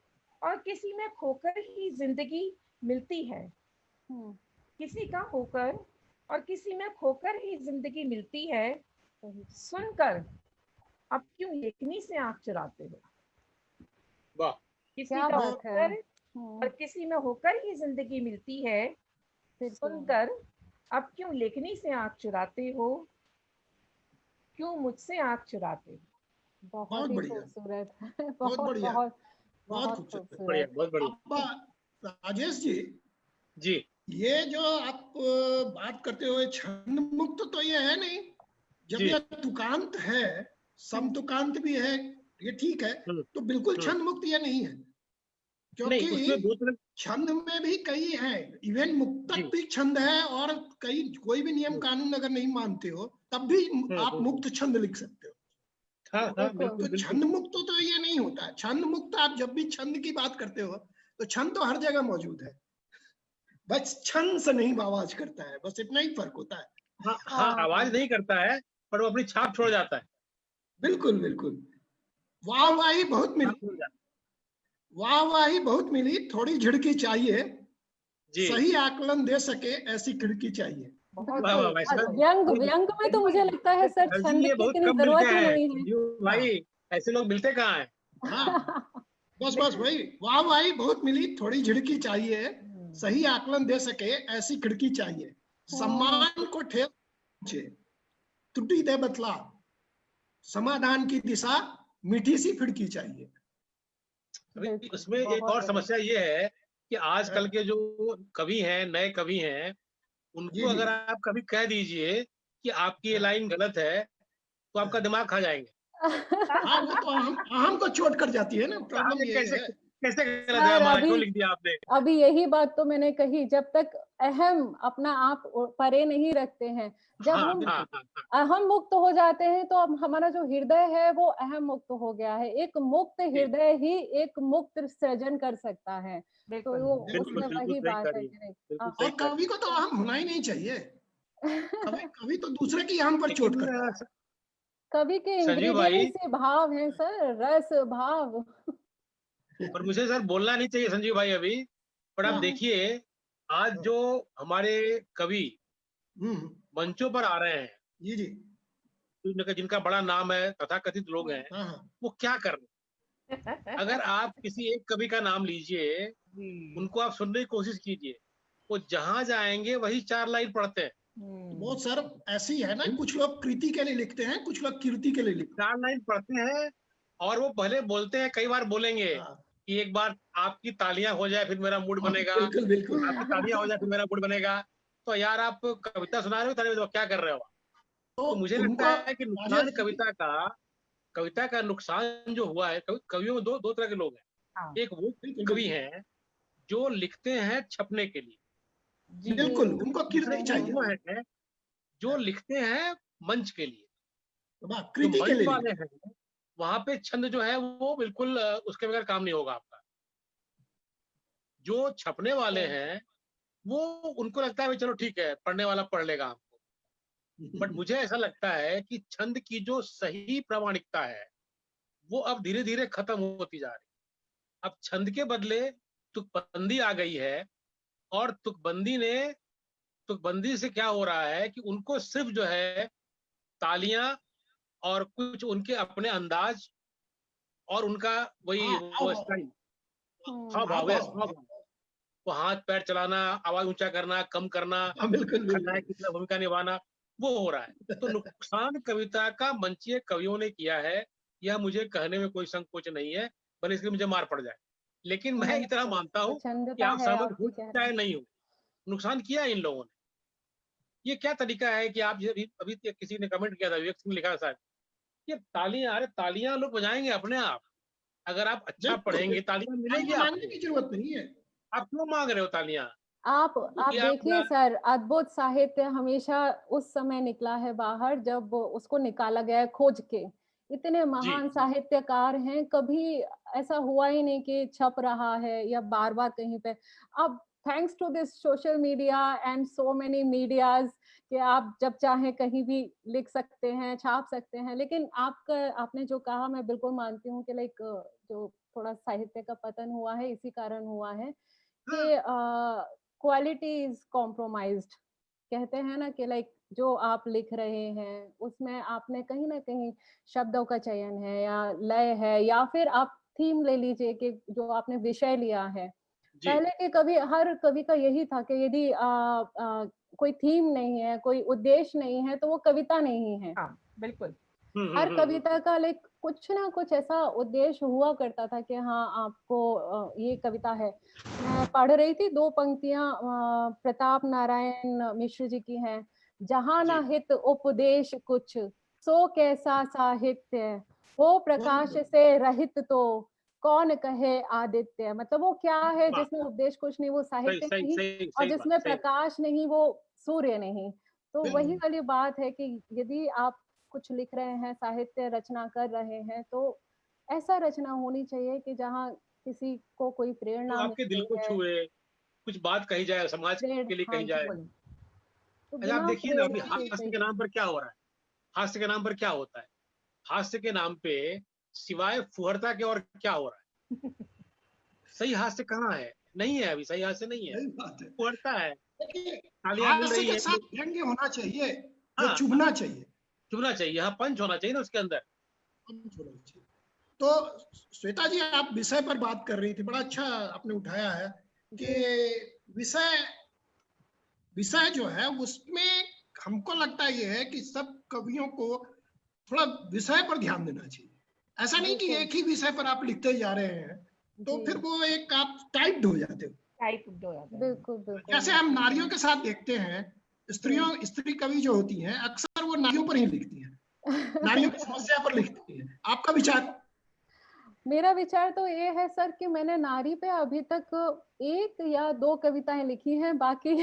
और किसी में खोकर ही जिंदगी मिलती है। हम्म, किसी का होकर और किसी में खोकर ही जिंदगी मिलती है। सही। सुनकर अब क्यों लेखनी से आंख चुराते हो? वाह, किसी क्या का बात है। होकर और किसी में होकर ही जिंदगी मिलती है। फिर क्यों? सुनकर अब क्यों लेखनी से आंख चुराते हो? क्यों मुझसे आंख चुराते हो? बहुत बहुत ही बढ़िया, खूबसूरत है। बहुत बहुत बढ़िया, बहुत बहुत बहुत खूबसूरत। बढ़िया, खूबसूरत। बहुत बढ़िया। अब राजेश जी, जी ये जो आप बात करते हो छंद मुक्त, तो ये है नहीं। जब जी। यह तुकांत है, समतुकांत भी है, ये ठीक है, हम्म, तो बिल्कुल हम्म। छंद मुक्त ये नहीं है। नहीं, क्योंकि उसमें दो तरह। छंद में भी कई हैं, इवन मुक्तक जी। भी छंद है, और कई कोई भी नियम हम्म, कानून अगर नहीं मानते हो तब भी आप हम्म। मुक्त छंद लिख सकते हो। हाँ हाँ, बिल्कुल। तो बिल्कुल बिल्कुल। छंद मुक्त तो ये नहीं होता है। छंद मुक्त, आप जब भी छंद की बात करते हो तो छंद तो हर जगह मौजूद है, बस छंद से नहीं आवाज करता है, बस इतना ही फर्क होता है। हाँ हाँ, हाँ हाँ। आवाज नहीं करता है, पर वो अपनी छाप छोड़ जाता है। बिल्कुल बिल्कुल। वाहवाही बहुत छाप मिली, छोड़ जाता वाहवाही बहुत मिली, थोड़ी झिड़की चाहिए, है। जी। सही आकलन दे सके ऐसी खिड़की चाहिए। बहुत बिल्कुल। वाह वाह वाह, बहुत सर। व्यंग ये व्यंग में तो बिल्कुल मुझे लगता है सर सर जी, छंद ये की बहुत इतनी कम मिलते जरूरत ही हैं नहीं संजीव हाँ भाई। ऐसे लोग मिलते कहाँ हैं? हाँ, है। बस बस भाई, वाहवाही बहुत मिली, थोड़ी झिड़की चाहिए, हम्म, सही आकलन दे सके ऐसी खिड़की चाहिए, सम्मान को ठेल पहुंचे, त्रुटि दे बतला, समाधान की दिशा, मीठी सी खिड़की चाहिए। अभी बिल्कुल, उसमें एक बहुत और बढ़िया। समस्या ये है कि आजकल हाँ, के जो कवि हैं, नए कवि हैं, जी उनको जी। अगर आप कभी कह दीजिए कि आपकी ये हाँ, लाइन गलत है, तो आपका हाँ, दिमाग खा जाएंगे। हाँ, वो तो हम को चोट कर जाती है ना, हाँ, प्रॉब्लम ये यही कैसे है। कैसे गलत है सर हमारा, अभी क्यों लिख दिया आपने? अभी यही बात तो मैंने कही, जब तक अहम अपना आप परे नहीं रखते हैं, जब हाँ हम हाँ हाँ हाँ। अहम मुक्त हो जाते हैं, तो अब हमारा जो हृदय है वो अहम मुक्त हो गया है। एक मुक्त जी, हृदय ही एक मुक्त सृजन कर सकता है। तो बिल्कुल वो बिल्कुल बिल्कुल उसमें बिल्कुल। बिल्कुल वही सही बात कह है रही है, कि बिल्कुल हाँ। सही और कह रही कवि को तो अहम होना ही नहीं चाहिए, कभी कभी तो दूसरे की अहम है। पर चोट लेकिन करता है। कवि के संजीव भाई, इंग्रेडिएंट्स ही भाव है सर, रस भाव। पर मुझे सर बोलना नहीं चाहिए संजीव भाई अभी, पर आप हाँ देखिए आज हाँ, जो हमारे कवि हम्म, मंचों पर आ रहे हैं, जी जी। जिनका बड़ा नाम है, तथाकथित लोग हैं, हाँ हाँ, वो क्या कर रहे हैं? अगर आप किसी एक कवि का नाम लीजिए, जी। उनको आप सुनने की कोशिश कीजिए, वो जहां जाएंगे वही 4 लाइन पढ़ते हैं। तो हम्म, बहुत सर ऐसी है ना, इन कुछ लोग कृति के लिए लिखते हैं, कुछ लोग कीर्ति के लिए लिखते 4 लाइन पढ़ते हैं, और वो भले बोलते हैं, कई बार बोलेंगे हैं। हाँ कि एक बार आपकी तालियां हो जाए फिर मेरा मूड हाँ, बनेगा, बिल्कुल बिल्कुल। आपकी तालियां हो जाए फिर मेरा मूड बनेगा। तो यार आप कविता सुना रहे हो, तालियां बजाओ, क्या कर रहे हो आप? तो तो मुझे लगता उनको, है कि नुकसान राजेश जी, कविता का नुकसान जो हुआ है, कवियों में दो दो तरह के लोग हाँ, हैं। एक वो बिल्कुल कवि बिल्कुल हैं जो लिखते हैं छपने के लिए, जी। जी। बिल्कुल, उनको कीर्ति दूसरे चाहिए। वो हैं जो हाँ, लिखते हैं मंच के लिए। तो वाह, जो कृति के मंच लिए वाले लिखते हैं, वहां पे छंद जो है वो बिल्कुल उसके बगैर काम नहीं होगा आपका। जो छपने वाले सही। हैं, वो उनको लगता है भाई चलो ठीक है, पढ़ने वाला पढ़ लेगा हमको। बट हैं। मुझे ऐसा लगता है कि छंद की जो सही प्रामाणिकता है, वो अब धीरे धीरे खत्म होती जा रही है। अब छंद के बदले तुकबंदी आ गई है, और तुकबंदी से क्या हो रहा है कि उनको सिर्फ जो है तालियां और कुछ उनके अपने अंदाज और उनका वही वो स्टाइल, हाव भाव, यस, हाव भाव, वो हाथ पैर चलाना, आवाज ऊंचा करना, कम करना, बिल्कुल खलनायक की तरह भूमिका निभाना, वो हो रहा है। तो नुकसान कविता का मंचीय कवियों ने किया है, यह मुझे कहने में कोई संकोच नहीं है, भले इसलिए मुझे मार पड़ जाए। लेकिन मैं इतना मानता हूँ कि प्रचंडता आप है सहमत आपके हो चेहरे चाहे में। नहीं हो, नुकसान किया है इन लोगों ने। ये क्या तरीका है कि आप अभी अभी किसी ने कमेंट किया था, विवेक सिंह लिखा शायद, ये तालियां, अरे तालियां लोग बजाएंगे अपने आप। अगर आप अच्छा बिल्कुल पढ़ेंगे तालियां मिलेगी मांगने आपको। की जरूरत नहीं है। आप क्यों मांग रहे हो तालियां? आप ये देखिए आप सर, अद्भुत साहित्य हमेशा उस समय निकला है बाहर जब उसको निकाला गया है खोज के। इतने जी महान साहित्यकार हैं, कभी ऐसा हुआ ही नहीं कि छप रहा है या बार-बार कहीं पे। अब thanks to this social media and so many medias कि आप जब चाहें कहीं भी लिख सकते हैं, छाप सकते हैं। लेकिन आपने जो कहा मैं बिल्कुल मानती हूँ कि लाइक जो थोड़ा साहित्य का पतन हुआ है इसी कारण हुआ है हाँ, कि क्वालिटी इज कॉम्प्रोमाइज्ड। कहते हैं ना कि लाइक जो आप लिख रहे हैं उसमें आपने कहीं ना कहीं शब्दों का चयन है या लय है या फिर आप थीम ले लीजिए कि जो आपने विषय लिया है। जी। पहले के कवि, हर कवि का यही था कि यदि कोई थीम नहीं है, कोई उद्देश्य नहीं है तो वो कविता नहीं है। हाँ, बिल्कुल। हर कविता का लाइक कुछ ना कुछ ऐसा उद्देश्य हुआ करता था कि हाँ आपको ये कविता है। मैं पढ़ रही थी 2 पंक्तियाँ प्रताप नारायण मिश्र जी की हैं। जहाँ जी ना हित उपदेश कुछ, सो कैसा साहित्य, हो प्रकाश बहुत से रहित तो कौन कहे आदित्य। मतलब वो क्या है वाह, जिसमें उपदेश कुछ नहीं, वो सही साहित्य सही नहीं, सही और सही बात, जिसमें सही बात। प्रकाश नहीं वो सूर्य नहीं। तो वही बिल्कुल। वाली बात है कि यदि आप कुछ लिख रहे हैं, साहित्य रचना कर रहे हैं, तो ऐसा रचना होनी चाहिए कि जहाँ किसी को कोई तो प्रेरणा मिल आपके दिल रही को है। छुए, कुछ बात कही जाए, समाज के लिए हाँ कही जाए। जी, तो अच्छा, आप बिना देखिए ना, अभी प्रेरणा के हास्य कोई के नाम पर क्या हो रहा है? हास्य के नाम पर क्या होता है? हास्य के नाम पे सिवाय फुहरता के और क्या हो रहा है? सही हास्य कहाँ है? नहीं है, अभी सही हास्य नहीं है, सही बात है। फुहरता है, देखिए, तालियां मिल हास्य रही के है। साथ व्यंग्य होना चाहिए, जो हाँ, चुभना चाहिए। चुभना चाहिए, हाँ, पंच होना चाहिए ना उसके अंदर। पंच होना चाहिए। तो श्वेता जी, आप विषय पर बात कर रही थी, बड़ा अच्छा आपने उठाया है जी। कि विषय विषय जो है उसमें हमको लगता ये है कि सब कवियों को थोड़ा विषय पर ध्यान देना चाहिए। ऐसा नहीं कि बिल्कुल। एक ही विषय पर आप लिखते जा रहे हैं तो जी, फिर वो एक आप टाइप्ड हो जाते हो। टाइप हो जाता है। बिल्कुल, बिल्कुल, जैसे हम बिल्कुल नारियों सही। के साथ देखते हैं, हुँ। स्त्री कवि जो होती हैं अक्सर वो नारियों पर ही लिखती हैं, नारियों की समस्या पर लिखती हैं। आपका विचार? मेरा विचार तो ये है सर कि मैंने नारी पे अभी तक 1 या 2 कविताएँ लिखी हैं, बाकी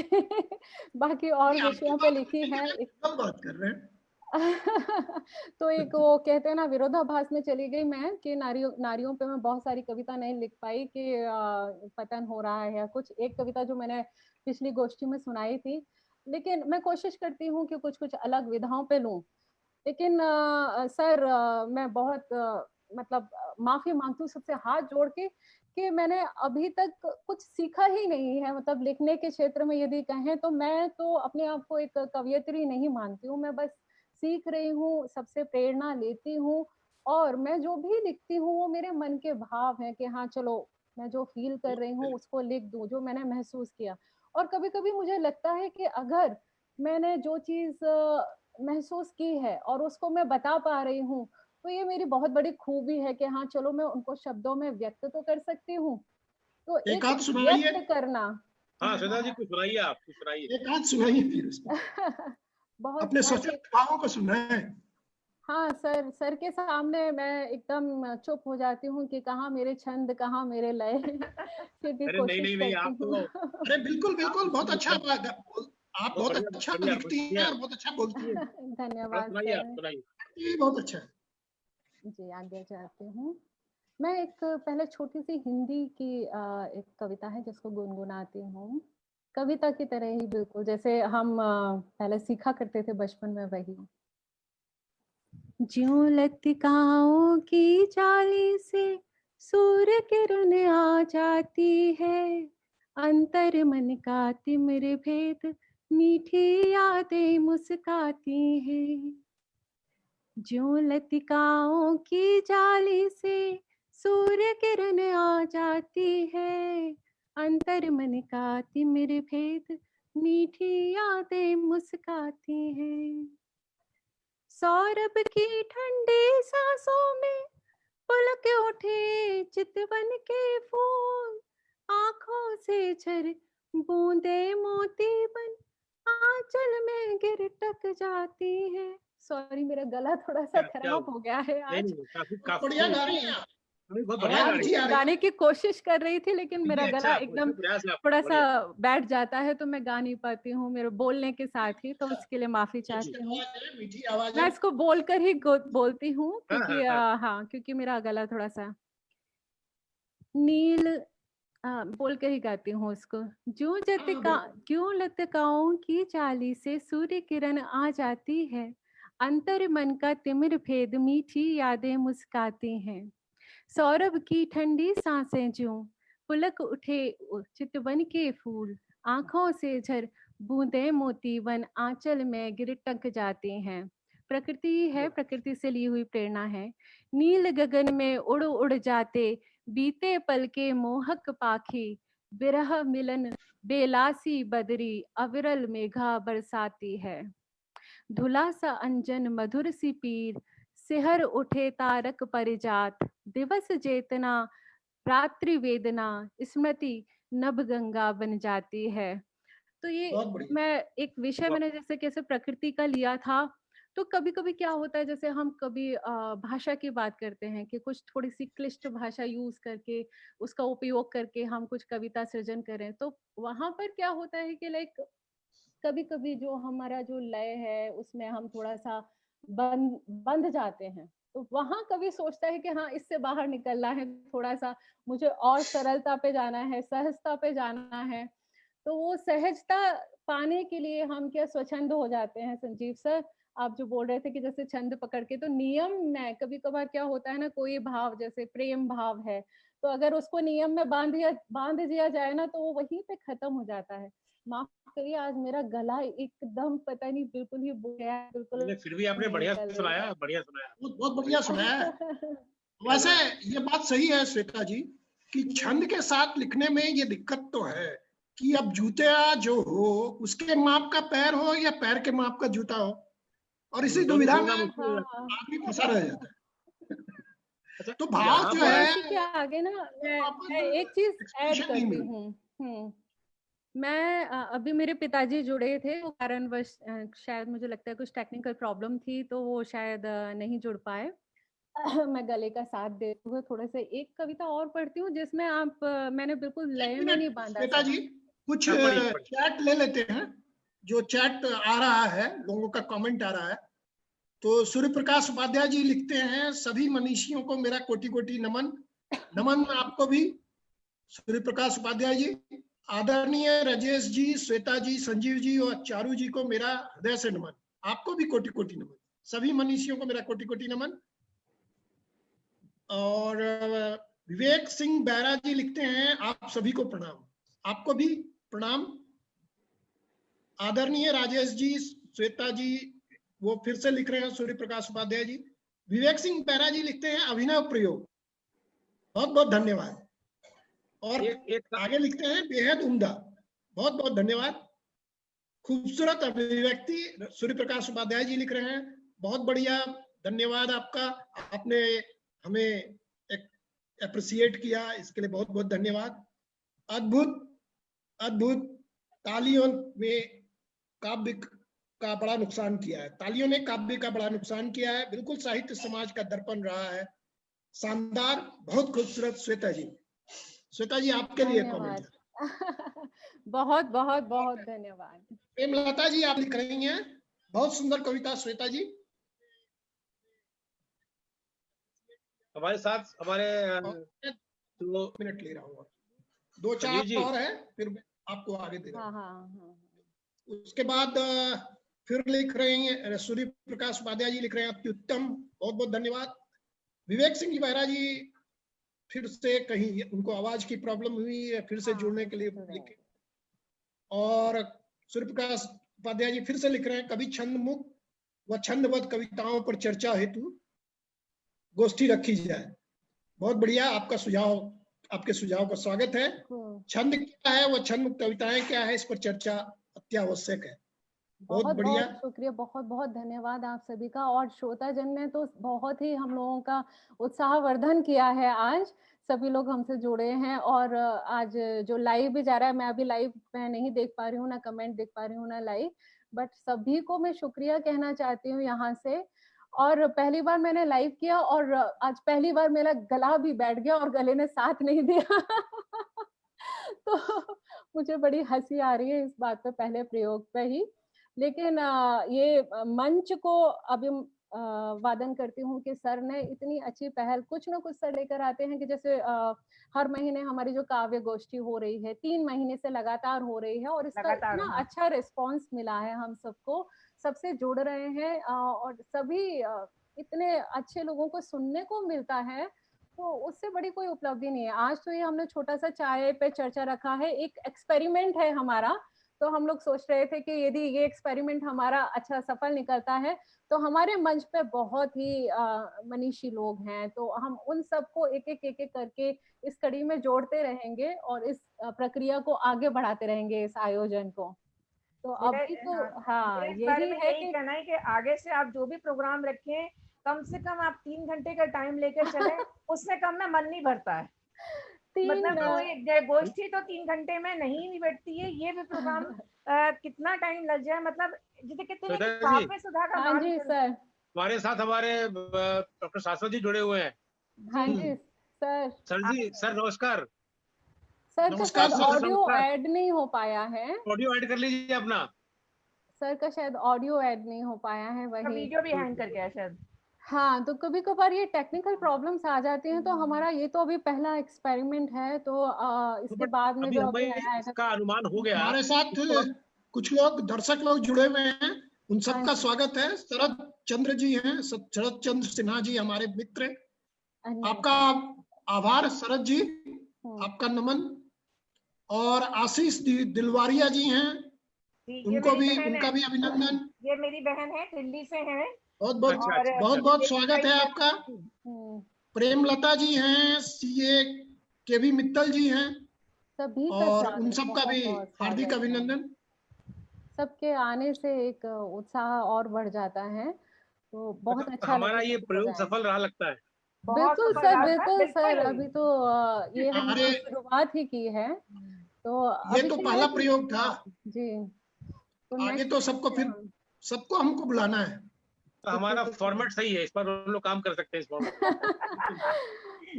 बाकी और नहीं, आपकी विषयों पे बात लिखी नहीं, हैं। हम जनरल बात कर रहे हैं। तो एक वो कहते हैं ना विरोधाभास में चली गई मैं कि नारियों नारियों पे मैं बहुत सारी कविता नहीं लिख पाई कि पतन हो रहा है या कुछ। एक कविता जो मैंने पिछली गोष्ठी में सुनाई थी, लेकिन मैं कोशिश करती हूँ कि कुछ-कुछ अलग विधाओं पे लूँ। लेकिन सर मैं बहुत मतलब माफ़ी माँगती हूँ सबसे हाथ जोड़ के कि मैंने अभी तक कुछ सीखा ही नहीं है। मतलब लिखने के क्षेत्र में यदि कहें तो मैं तो अपने आप को एक कवयित्री नहीं मानती हूँ। मैं बस सीख रही हूँ, सबसे प्रेरणा लेती हूँ और मैं जो भी लिखती हूँ वो मेरे मन के भाव हैं कि हाँ, चलो मैं जो फ़ील कर रही हूँ उसको लिख दूँ, जो मैंने महसूस किया। और कभी-कभी मुझे लगता है कि अगर मैंने जो चीज़ महसूस की है और उसको मैं बता पा रही हूँ, तो ये मेरी बहुत बड़ी खूबी है कि हाँ, चलो मैं उनको शब्दों में व्यक्त तो कर सकती हूँ। तो एक एक आध सुनाइए, व्यक्त करना हाँ, श्वेता जी कुछ सुनाइए, आप कुछ सुनाइए। एक आध सुनाइए फिर उसमें बहुत अपने सोचे ऐसे। भावों को सुनाए। हाँ, सर के सामने मैं एकदम चुप हो जाती हूँ कि कहाँ मेरे छंद, कहाँ मेरे लय। फिर भी अरे नहीं कोशिश नहीं नहीं, करती आप हूँ। तो अरे बिल्कुल आप बिल्कुल, बहुत इसमें अच्छा एकदम आप बहुत बहुत बढ़िया, अच्छा बढ़िया लिखती हैं बढ़िया। और बहुत अच्छा बोलती हैं। हाँ, धन्यवाद सुनाइए, आप सर। सुनाइए। ये बहुत अच्छा है। जी, आज्ञा चाहती हूँ। मैं एक पहले छोटी-सी हिंदी की एक कविता है जिसको गुनगुनाती हूँ। कविता की तरह ही बिल्कुल जैसे हम पहले सीखा करते थे बचपन में वही। ज्यों लतिकाओं की जाली से सूर्य किरण आ जाती है, अंतर मन का तिमिर भेद मीठी यादें मुस्काती हैं। ज्यों लतिकाओं की जाली से सूर्य किरण आ जाती है, अंतर मन का तिमिर भेद, मीठी यादें मुस्काती हैं। सौरभ की ठंडी सांसों में पुलक उठे चितवन के फूल, आंखों से झर बूंदे मोती बन आंचल में गिर टक जाती है। सॉरी, मेरा गला थोड़ा सा क्या खराब हो गया है नहीं आज। नहीं, काफी काफी बढ़िया गा रही हैं आप, बहुत बढ़िया गा आवाज रही अच्छी है। आ रही गाने की कोशिश कर रही थी, लेकिन मेरा ये अच्छा गला है, एकदम अच्छा प्रयास है आपका, थोड़ा बढ़िया। सा बैठ जाता है, तो मैं गा नहीं पाती हूँ मेरे बोलने के साथ ही, तो उसके लिए माफी अच्छी चाहती हूँ। आवाज है, मीठी आवाज मैं है। इसको बोलकर ही बोलती हूँ, हाँ क्योंकि हाँ हाँ। हाँ, क्योंकि मेरा गला थोड़ा सा नील बोल कर ही गाती हूँ उसको। बिल्कुल। क्यों लतकाओं की चाली से सूर्य किरण आ जाती है, अंतर मन का तिमिर भेद, मीठी यादें मुस्काती हैं। सौरभ की ठंडी सांसें ज्यों पुलक उठे चितवन के फूल, आंखों से झर बूंदे मोती वन आंचल में गिर टक जाते हैं। प्रकृति है, प्रकृति से ली हुई प्रेरणा है। नील गगन में उड़ उड़ जाते बीते पल के मोहक पाखी, विरह मिलन बेलासी बदरी अविरल मेघा बरसाती है। धुला सा अंजन मधुर सी पीर, सिहर उठे तारक परिजात, दिवस चेतना रात्रि वेदना, स्मृति नभ गंगा बन जाती है। तो ये बहुत बढ़िया। मैं एक विषय वाह। मैंने जैसे कैसे प्रकृति का लिया था, तो कभी कभी क्या होता है, जैसे हम कभी भाषा की बात करते हैं कि कुछ थोड़ी सी क्लिष्ट भाषा यूज करके उसका उपयोग करके हम कुछ कविता सृजन करें, तो वहां पर क्या होता है कि लाइक कभी कभी जो हमारा जो लय है उसमें हम थोड़ा सा बंध जाते हैं, तो वहां कभी सोचता है कि हाँ, इससे बाहर निकलना है, थोड़ा सा मुझे और सरलता पे जाना है, सहजता पे जाना है। तो वो सहजता पाने के लिए हम क्या स्वच्छंद हो जाते हैं। संजीव सर, आप जो बोल रहे थे कि जैसे छंद पकड़ के, तो नियम में कभी कभार क्या होता है ना, कोई भाव जैसे प्रेम भाव है, तो अगर उसको नियम में बांध दिया जाए ना, तो वो वहीं पे खत्म हो जाता है। माफ करिए, आज मेरा गला एकदम पता नहीं बिल्कुल ही बो गया है, बिल्कुल नहीं, फिर भी आपने नहीं बढ़िया निकल रही है। सुनाया, बढ़िया सुनाया। बहुत बढ़िया सुनाया है। बढ़िया वैसे सुनाया। ये बात सही है श्वेता जी कि छंद के साथ लिखने में ये दिक्कत तो है कि अब जूता जो हो उसके माप का पैर हो या पैर के माप का जूता हो, और इसी दोनों दुविधा ढूंढना में मुश्किल हो जाता हाँ, आदमी फंसा रह जाता है। है। तो अच्छा, भाव यहाँ जो और है इसी के आगे ना मैं एक चीज ऐड एक्सप्रेशन नहीं करती मिलता। हूँ। मैं अभी मेरे पिताजी जुड़े थे, वो कारणवश शायद मुझे लगता है कुछ टेक्निकल प्रॉब्लम थी, तो वो शायद नहीं जुड़ पाए। मैं गले का साथ देते हुए थोड़ा सा एक कविता और पढ़ती हूँ, जिसमें मैंने बिल्कुल एक लय में नहीं मिनट बांधा श्वेता था। जी, कुछ हाँ, पढ़िए पढ़िए। चैट ले लेते हैं। जो चैट आ रहा है, लोगों का कमेंट आ रहा है। तो सूर्य प्रकाश उपाध्याय जी लिखते हैं, सभी मनीषियों को मेरा कोटि कोटि नमन। नमन आपको भी सूर्य प्रकाश उपाध्याय जी। आदरणीय राजेश जी, श्वेता जी, संजीव जी और चारू जी को मेरा हृदय से नमन। आपको भी कोटि कोटि नमन। सभी मनीषियों को मेरा कोटि कोटि नमन। और विवेक सिंह बैरा जी लिखते हैं, आप सभी को प्रणाम। आपको भी प्रणाम। आदरणीय राजेश जी, श्वेता जी वो फिर से लिख रहे हैं, सूर्य प्रकाश उपाध्याय जी। विवेक सिंह बैरा जी लिखते हैं, अभिनव प्रयोग। बहुत बहुत धन्यवाद। और एक आगे लिखते हैं, बेहद उम्दा। बहुत बहुत धन्यवाद। खूबसूरत अभिव्यक्ति, सूर्य प्रकाश उपाध्याय जी लिख रहे हैं, बहुत बढ़िया, धन्यवाद आपका। आपने हमें अप्रिशिएट किया, इसके लिए बहुत बहुत धन्यवाद। अद्भुत अद्भुत। तालियों में काव्य का बड़ा नुकसान किया है, तालियों ने काव्य का बड़ा नुकसान किया है। बिल्कुल साहित्य समाज का दर्पण रहा है। शानदार, बहुत खूबसूरत। श्वेता जी, श्वेता जी आपके लिए कमेंट है। बहुत बहुत बहुत धन्यवाद। प्रेमलता जी आप लिख रही हैं, बहुत सुंदर कविता श्वेता जी। हमारे साथ हमारे तो मिनट ले रहा हूँ, दो संजीव चार जी। और है, फिर आपको आगे दे रहा हाँ हूँ। हाँ। उसके बाद फिर लिख रहे हैं, सूर्य प्रकाश उपाध्याय जी लिख रहे हैं, अत्युत्तम, बहुत बहुत धन्यवाद। विवेक सिंह जी बहरा जी फिर से कहीं उनको आवाज की प्रॉब्लम हुई है, फिर से जुड़ने के लिए लिखे। और सूर्य प्रकाश उपाध्याय जी फिर से लिख रहे हैं, कभी छंद मुक्त व छंदबद्ध कविताओं पर चर्चा हेतु गोष्ठी रखी जाए। बहुत बढ़िया, आपके सुझाव का स्वागत है। छंद क्या है, वो छंद मुक्त कविताएं क्या है, इस पर चर्चा अत्यावश्यक है। बहुत बढ़िया, बहुत शुक्रिया, बहुत बहुत धन्यवाद आप सभी का। और श्रोताजन ने तो बहुत ही हम लोगों का उत्साहवर्धन किया है। आज सभी लोग हमसे जुड़े हैं और आज जो लाइव भी जा रहा है, मैं अभी लाइव मैं नहीं देख पा रही हूँ, ना कमेंट देख पा रही हूँ, ना लाइव, बट सभी को मैं शुक्रिया कहना चाहती हूँ यहाँ से। और पहली बार मैंने लाइव किया और आज पहली बार मेरा गला भी बैठ गया और गले ने साथ नहीं दिया तो मुझे बड़ी हंसी आ रही है इस बात पे, पहले प्रयोग पे ही। लेकिन ये मंच को अभी वादन करती हूँ कि सर ने इतनी अच्छी पहल, कुछ ना कुछ सर लेकर आते हैं कि जैसे हर महीने हमारी जो काव्य गोष्ठी हो रही है, 3 महीने से लगातार हो रही है और इसका इतना अच्छा रिस्पांस मिला है, हम सबको, सबसे जुड़ रहे हैं और सभी इतने अच्छे लोगों को सुनने को मिलता है, तो उससे बड़ी कोई उपलब्धि नहीं है। आज तो ये हमने छोटा सा चाय पे चर्चा रखा है, एक एक्सपेरिमेंट है हमारा। तो हम लोग सोच रहे थे कि यदि ये एक्सपेरिमेंट हमारा अच्छा सफल निकलता है तो हमारे मंच पे बहुत ही मनीषी लोग हैं, तो हम उन सबको एक एक करके इस कड़ी में जोड़ते रहेंगे और इस प्रक्रिया को आगे बढ़ाते रहेंगे, इस आयोजन को। तो अभी तो हाँ, यही है कि कहना है कि आगे से आप जो भी प्रोग्राम रखें, कम से कम आप 3 घंटे का टाइम लेकर चले, उससे कम में मन नहीं भरता है। मतलब कोई गोष्ठी तो 3 घंटे में नहीं निपटती है, ये भी प्रोग्राम कितना टाइम लग जाए, मतलब जैसे कितने काव्य सुधा का हाँ जी सर, हमारे साथ हमारे डॉक्टर शाश्वत जी जुड़े हुए हैं। हाँ जी सर। सर जी, सर नमस्कार। सर का शायद ऑडियो ऐड नहीं हो पाया है, ऑडियो ऐड कर लीजिए अपना। सर का शायद ऑडियो ऐड नहीं हो पाया है, वही वीडियो भी हैंग कर गया शायद। हाँ, तो कभी कभार ये टेक्निकल प्रॉब्लम्स आ जाती हैं, तो हमारा ये तो अभी पहला एक्सपेरिमेंट है, तो इसके बाद में जो अभी नया इसका अनुमान हो गया। हमारे साथ कुछ लोग दर्शक लोग जुड़े हुए हैं, उन सबका स्वागत है। शरद चंद्र जी हैं, शरद चंद्र सिन्हा जी हमारे मित्र, आपका आभार शरद जी, आपका नमन। और आशीष दिलवारिया जी हैं, उनका भी अभिनंदन। ये मेरी बहन है, दिल्ली से हैं। बहुत स्वागत है आपका। प्रेमलता जी हैं, सीए के भी मित्तल जी हैं, सभी और उन सबका भी हार्दिक अभिनंदन। सबके आने से एक उत्साह और बढ़ जाता है, तो बहुत अच्छा हमारा ये प्रयोग सफल रहा लगता है। बिल्कुल सर, अभी तो ये हमने शुरुआत ही की है, तो ये तो पहला प्रयोग था जी। तो आगे तो सबको हमको बुलाना है। तो हमारा फॉर्मेट सही है, इस पर हम लोग काम कर सकते हैं इस फॉर्मेट।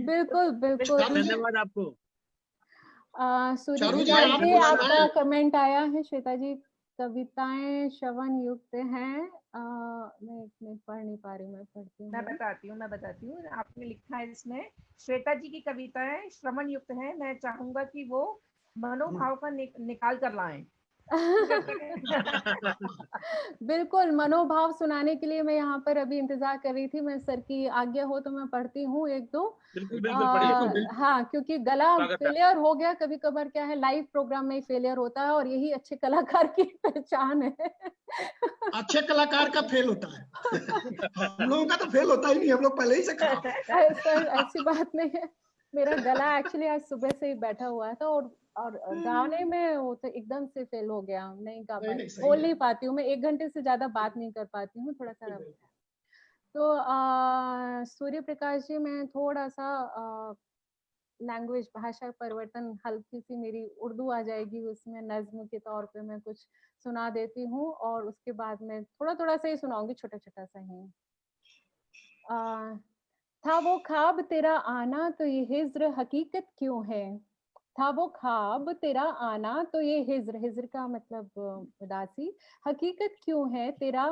बिल्कुल धन्यवाद आपको। सूर्य जी, आपका कमेंट आया है, श्वेता जी, कविताएं श्रवण युक्त हैं। मैं इसमें पढ़ नहीं पा रही, मैं पढ़ती हूँ। मैं बताती हूँ। आपने लिखा है इसमें, श्वेता जी की कविताएं श्रवण युक्त हैं, मैं चाहूंगा कि वो मनोभाव का निकाल कर लाएं। बिल्कुल, मनोभाव सुनाने के लिए मैं यहाँ पर अभी इंतजार कर रही थी। मैं सर की आज्ञा हो तो मैं पढ़ती हूँ 1-2। बिल्कुल। हाँ, क्योंकि गला फेलियर हो गया, कभी कभार क्या है, लाइव प्रोग्राम में फेलियर होता है और यही अच्छे कलाकार की पहचान है। अच्छे कलाकार का फेल होता है। हम लोगों का तो फेल होता ही नहीं, हम लोग पहले ही से खराब है। सर ऐसी बात नहीं है, मेरा गला एक्चुअली आज सुबह से ही बैठा हुआ था और गाने में वो तो एकदम से फेल हो गया, नहीं गा पाई, बोल नहीं पाती हूँ मैं, 1 घंटे से ज्यादा बात नहीं कर पाती हूँ, थोड़ा सा। तो सूर्य प्रकाश जी, मैं थोड़ा सा लैंग्वेज भाषा परिवर्तन, हल्की सी मेरी उर्दू आ जाएगी उसमें, नज्म के तौर पे मैं कुछ सुना देती हूँ और उसके बाद में थोड़ा सा ही सुनाऊंगी, छोटा सा ही। था वो ख्वाब तेरा आना तो ये हिज्र हकीकत क्यों है, था वो ख्वाब तेरा आना तो ये हिज्र का मतलब उदासी, हकीकत क्यों है तेरा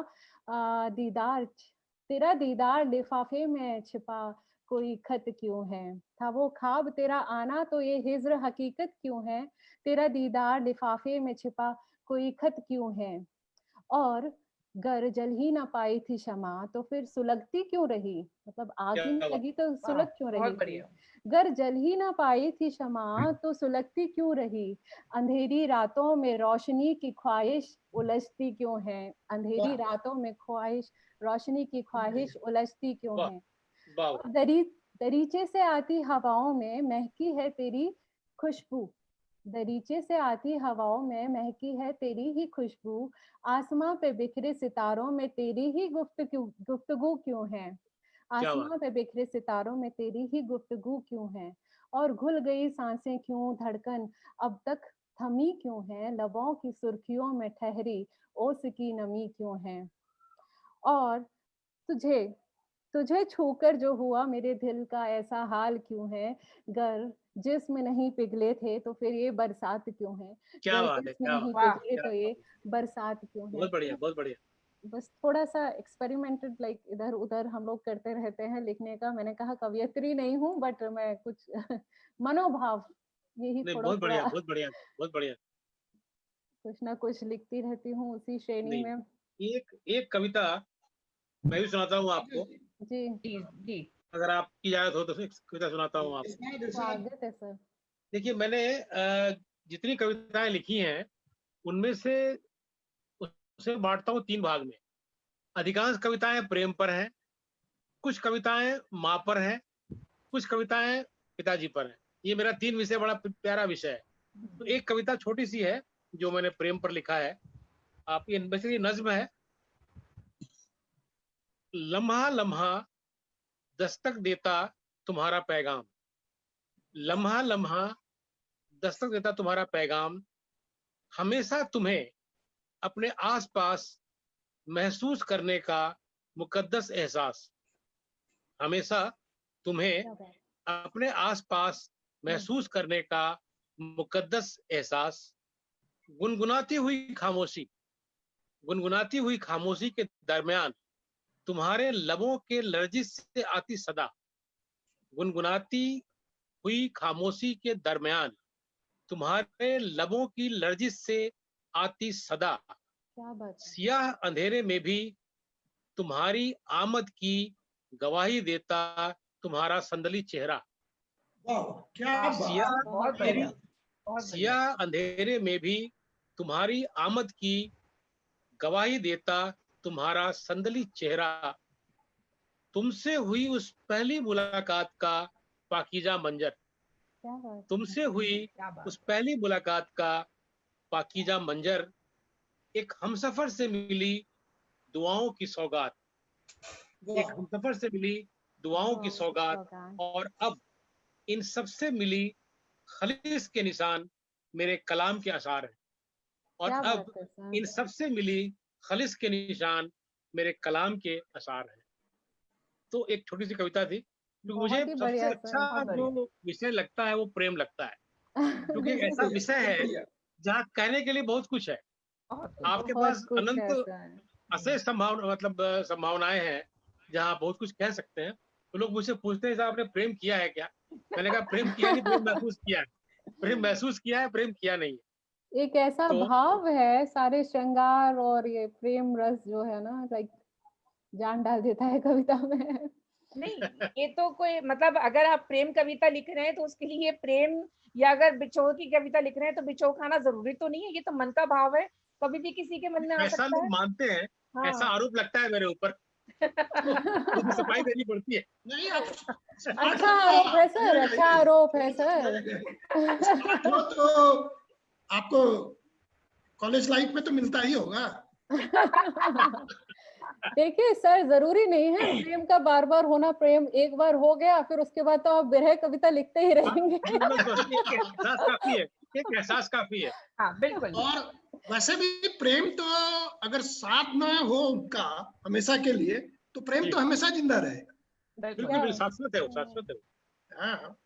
दीदार लिफाफे में छिपा कोई खत क्यों है, था वो ख्वाब तेरा आना तो ये हिज्र हकीकत क्यों है, तेरा दीदार लिफाफे में छिपा कोई खत क्यों है, और गर जल ही ना पाई थी शमा तो फिर सुलगती क्यों रही, मतलब आग ही नहीं लगी तो सुलग क्यों रही, गर जल ही ना पाई थी शमा तो सुलगती क्यों रही, अंधेरी रातों में रोशनी की ख्वाहिश उलझती क्यों है, अंधेरी रातों में रोशनी की ख्वाहिश उलझती क्यों है, दरीचे से आती हवाओं में महकी है तेरी खुशबू, दरीचे से आती हवाओं में महकी है तेरी ही खुशबू, आसमां पे बिखरे सितारों में तेरी ही गुफ्तगू क्यों है, क्या बात। आसमां पे बिखरे सितारों में तेरी ही गुफ्तगू क्यों है, और घुल गई सांसें क्यों धड़कन अब तक थमी क्यों है, लबों की सुर्खियों में ठहरी ओस की नमी क्यों है, और तुझे तुझे छूकर जो हुआ मेरे दिल का ऐसा हाल क्यों है, गर जिस्म नहीं पिघले थे तो फिर ये बरसात क्यों है, क्या गर बात है, जिस्म क्या नहीं बात वाह। पिघले क्या तो ये बात। बरसात क्यों है। बहुत बढ़िया, बहुत बढ़िया। बस थोड़ा सा एक्सपेरिमेंटेड लाइक इधर उधर हम लोग करते रहते हैं लिखने का। मैंने कहा कवियत्री नहीं हूँ बट मैं कुछ मनोभाव यही नहीं, थोड़ा बहुत थोड़ा बढ़िया, बहुत बढ़िया, बहुत बढ़िया। कुछ ना कुछ लिखती रहती हूँ उसी श्रेणी नहीं, में। एक एक कविता मैं भी सुनाता हूँ आपको, जी जी जी। अगर आपकी इजाजत हो तो एक कविता सुनाता हूँ आपको। स्वागत है सर। देखिए, मैंने जितनी कविताएं लिखी हैं उनमें से उसे बांटता हूँ 3 भाग में। अधिकांश कविताएं प्रेम पर हैं, कुछ कविताएं माँ पर हैं, कुछ कविताएं पिताजी पर हैं। ये मेरा 3 विषय बड़ा प्यारा विषय है। तो एक कविता छोटी सी है जो मैंने प्रेम पर लिखा है। आप ये वैसे ये नज्म है। लम्हा लम्हा दस्तक देता तुम्हारा पैगाम, लम्हा लम्हा दस्तक देता तुम्हारा पैगाम, हमेशा तुम्हें अपने आसपास महसूस करने का मुकद्दस एहसास, हमेशा तुम्हें क्या बात। अपने आसपास महसूस करने का मुकद्दस एहसास, गुनगुनाती हुई खामोशी, गुनगुनाती हुई खामोशी के दरमियान तुम्हारे लबों के लर्जिश से आती सदा, गुनगुनाती हुई खामोशी के दरमियान तुम्हारे लबों की लर्जिश से आती सदा, क्या बात है। सियाह अंधेरे में भी तुम्हारी आमद की गवाही देता तुम्हारा संदली चेहरा, वाह, क्या सियाह बात। बहुत बढ़िया, बहुत बढ़िया। सियाह अंधेरे में भी तुम्हारी आमद की गवाही देता तुम्हारा संदली चेहरा, तुमसे हुई उस पहली मुलाकात का पाकीजा मंजर, क्या बात। तुमसे हुई क्या बात। उस पहली मुलाकात का पाकीजा मंजर, एक हमसफर से मिली दुआओं की सौगात, एक वाह, हमसफर से मिली दुआओं की सौगात, सौगात। और अब इन सबसे मिली खलीस के निशान मेरे कलाम के आसार हैं, और क्या अब बात है सर। इन सबसे मिली खलीस के निशान मेरे कलाम के आसार हैं। तो एक छोटी सी कविता थी, क्योंकि मुझे बहुत ही सबसे बढ़िया अच्छा सर। जो विषय लगता है वो प्रेम लगता है, क्योंकि एक ऐसा बढ़िया, विषय है बढ़िया। जहाँ कहने के लिए बहुत कुछ है। बहुत कुछ। आपके बहुत पास कुछ अनंत है सर। अशेष संभावना, मतलब संभावनाएं हैं जहाँ बहुत कुछ कह सकते हैं। तो लोग मुझसे पूछते हैं साहब आपने प्रेम किया है क्या? मैंने कहा प्रेम किया नहीं, प्रेम महसूस किया है। प्रेम महसूस किया है, प्रेम किया नहीं है। एक ऐसा तो भाव है सारे श्रृंगार और ये प्रेम रस जो है ना लाइक जान डाल देता है कविता में। नहीं, ये तो कोई मतलब अगर आप प्रेम कविता लिख रहे हैं तो उसके लिए प्रेम, या अगर बिछोह की कविता लिख रहे हैं तो बिछोह खाना जरूरी तो नहीं है, ये तो मन का भाव है, कभी भी किसी के मन में आ ऐसा सकता लोग है। मानते हैं, ऐसा हाँ। आरोप लगता है मेरे ऊपर, तो मुझे सफाई देनी पड़ती है। नहीं, आप अच्छा आरोप है सर, अच्छा आरोप है सर। स्मार्ट हो तो आपको कॉलेज लाइफ में तो मिलता ही होगा। देखिए सर जरूरी नहीं है प्रेम का बार बार होना, प्रेम एक बार हो गया फिर उसके बाद तो आप विरह कविता लिखते ही रहेंगे। एक एहसास काफी है, एक एहसास काफी है। हाँ बिल्कुल। और वैसे भी प्रेम तो अगर साथ ना हो उनका हमेशा के लिए, तो प्रेम जी। तो हमेशा जिंदा रहेगा। बिल्कुल क्या? बिल्कुल, शाश्वत है वो, शाश्वत है वो। हाँ,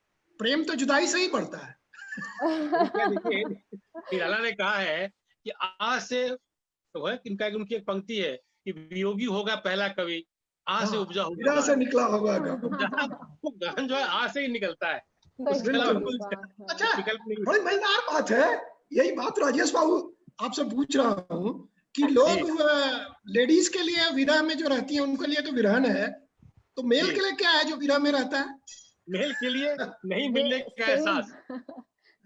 प्रेम तो जुदाई से ही बढ़ता है। क्या देखिए, निराला ने कहा है कि आज से तो है, इनका उनकी एक पंक्ति है कि वियोगी होगा पहला कवि, आज से उपजा होगा विरह से गान। निकला होगा तो गान, वो गान जो है आज से ही निकलता है, उसके सही अलावा बिल्कुल। कोई बात है। अच्छा, विकल्प नहीं। बड़ी मजेदार बात है। यही बात राजेश बाबू आपसे पूछ रहा हूँ कि लोग लेडीज के लिए विरह में जो रहती है उनके लिए तो विरहन है, तो मेल जी। के लिए क्या है जो विरह में रहता है? मेल के लिए नहीं मिलने का एहसास,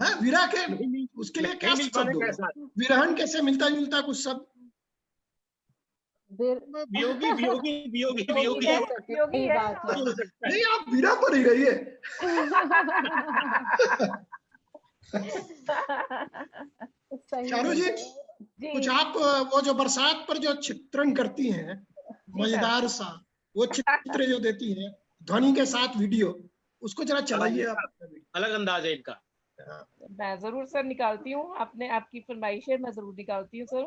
हाँ, विरह के नहीं उसके लिए क्या मिल पाने शब्द का होगा? एहसास। विरहन कैसे मिलता जुलता कुछ शब्द? वियोगी वियोगी वियोगी वियोगी है, हो योगी सही है। बात है। सकता है। नहीं, आप वीरा पर ही रहिए। सही चारू जी, है। जी कुछ आप वो जो बरसात पर जो चित्रण करती हैं, सर। मजेदार सा वो चित्र जो देती हैं ध्वनि के साथ वीडियो, उसको जरा चलाइए आप अपना वीडियो। अलग अंदाज है इनका। मैं जरूर सर निकालती हूँ, आपने आपकी फरमाइश है, मैं जरूर निकालती हूँ सर।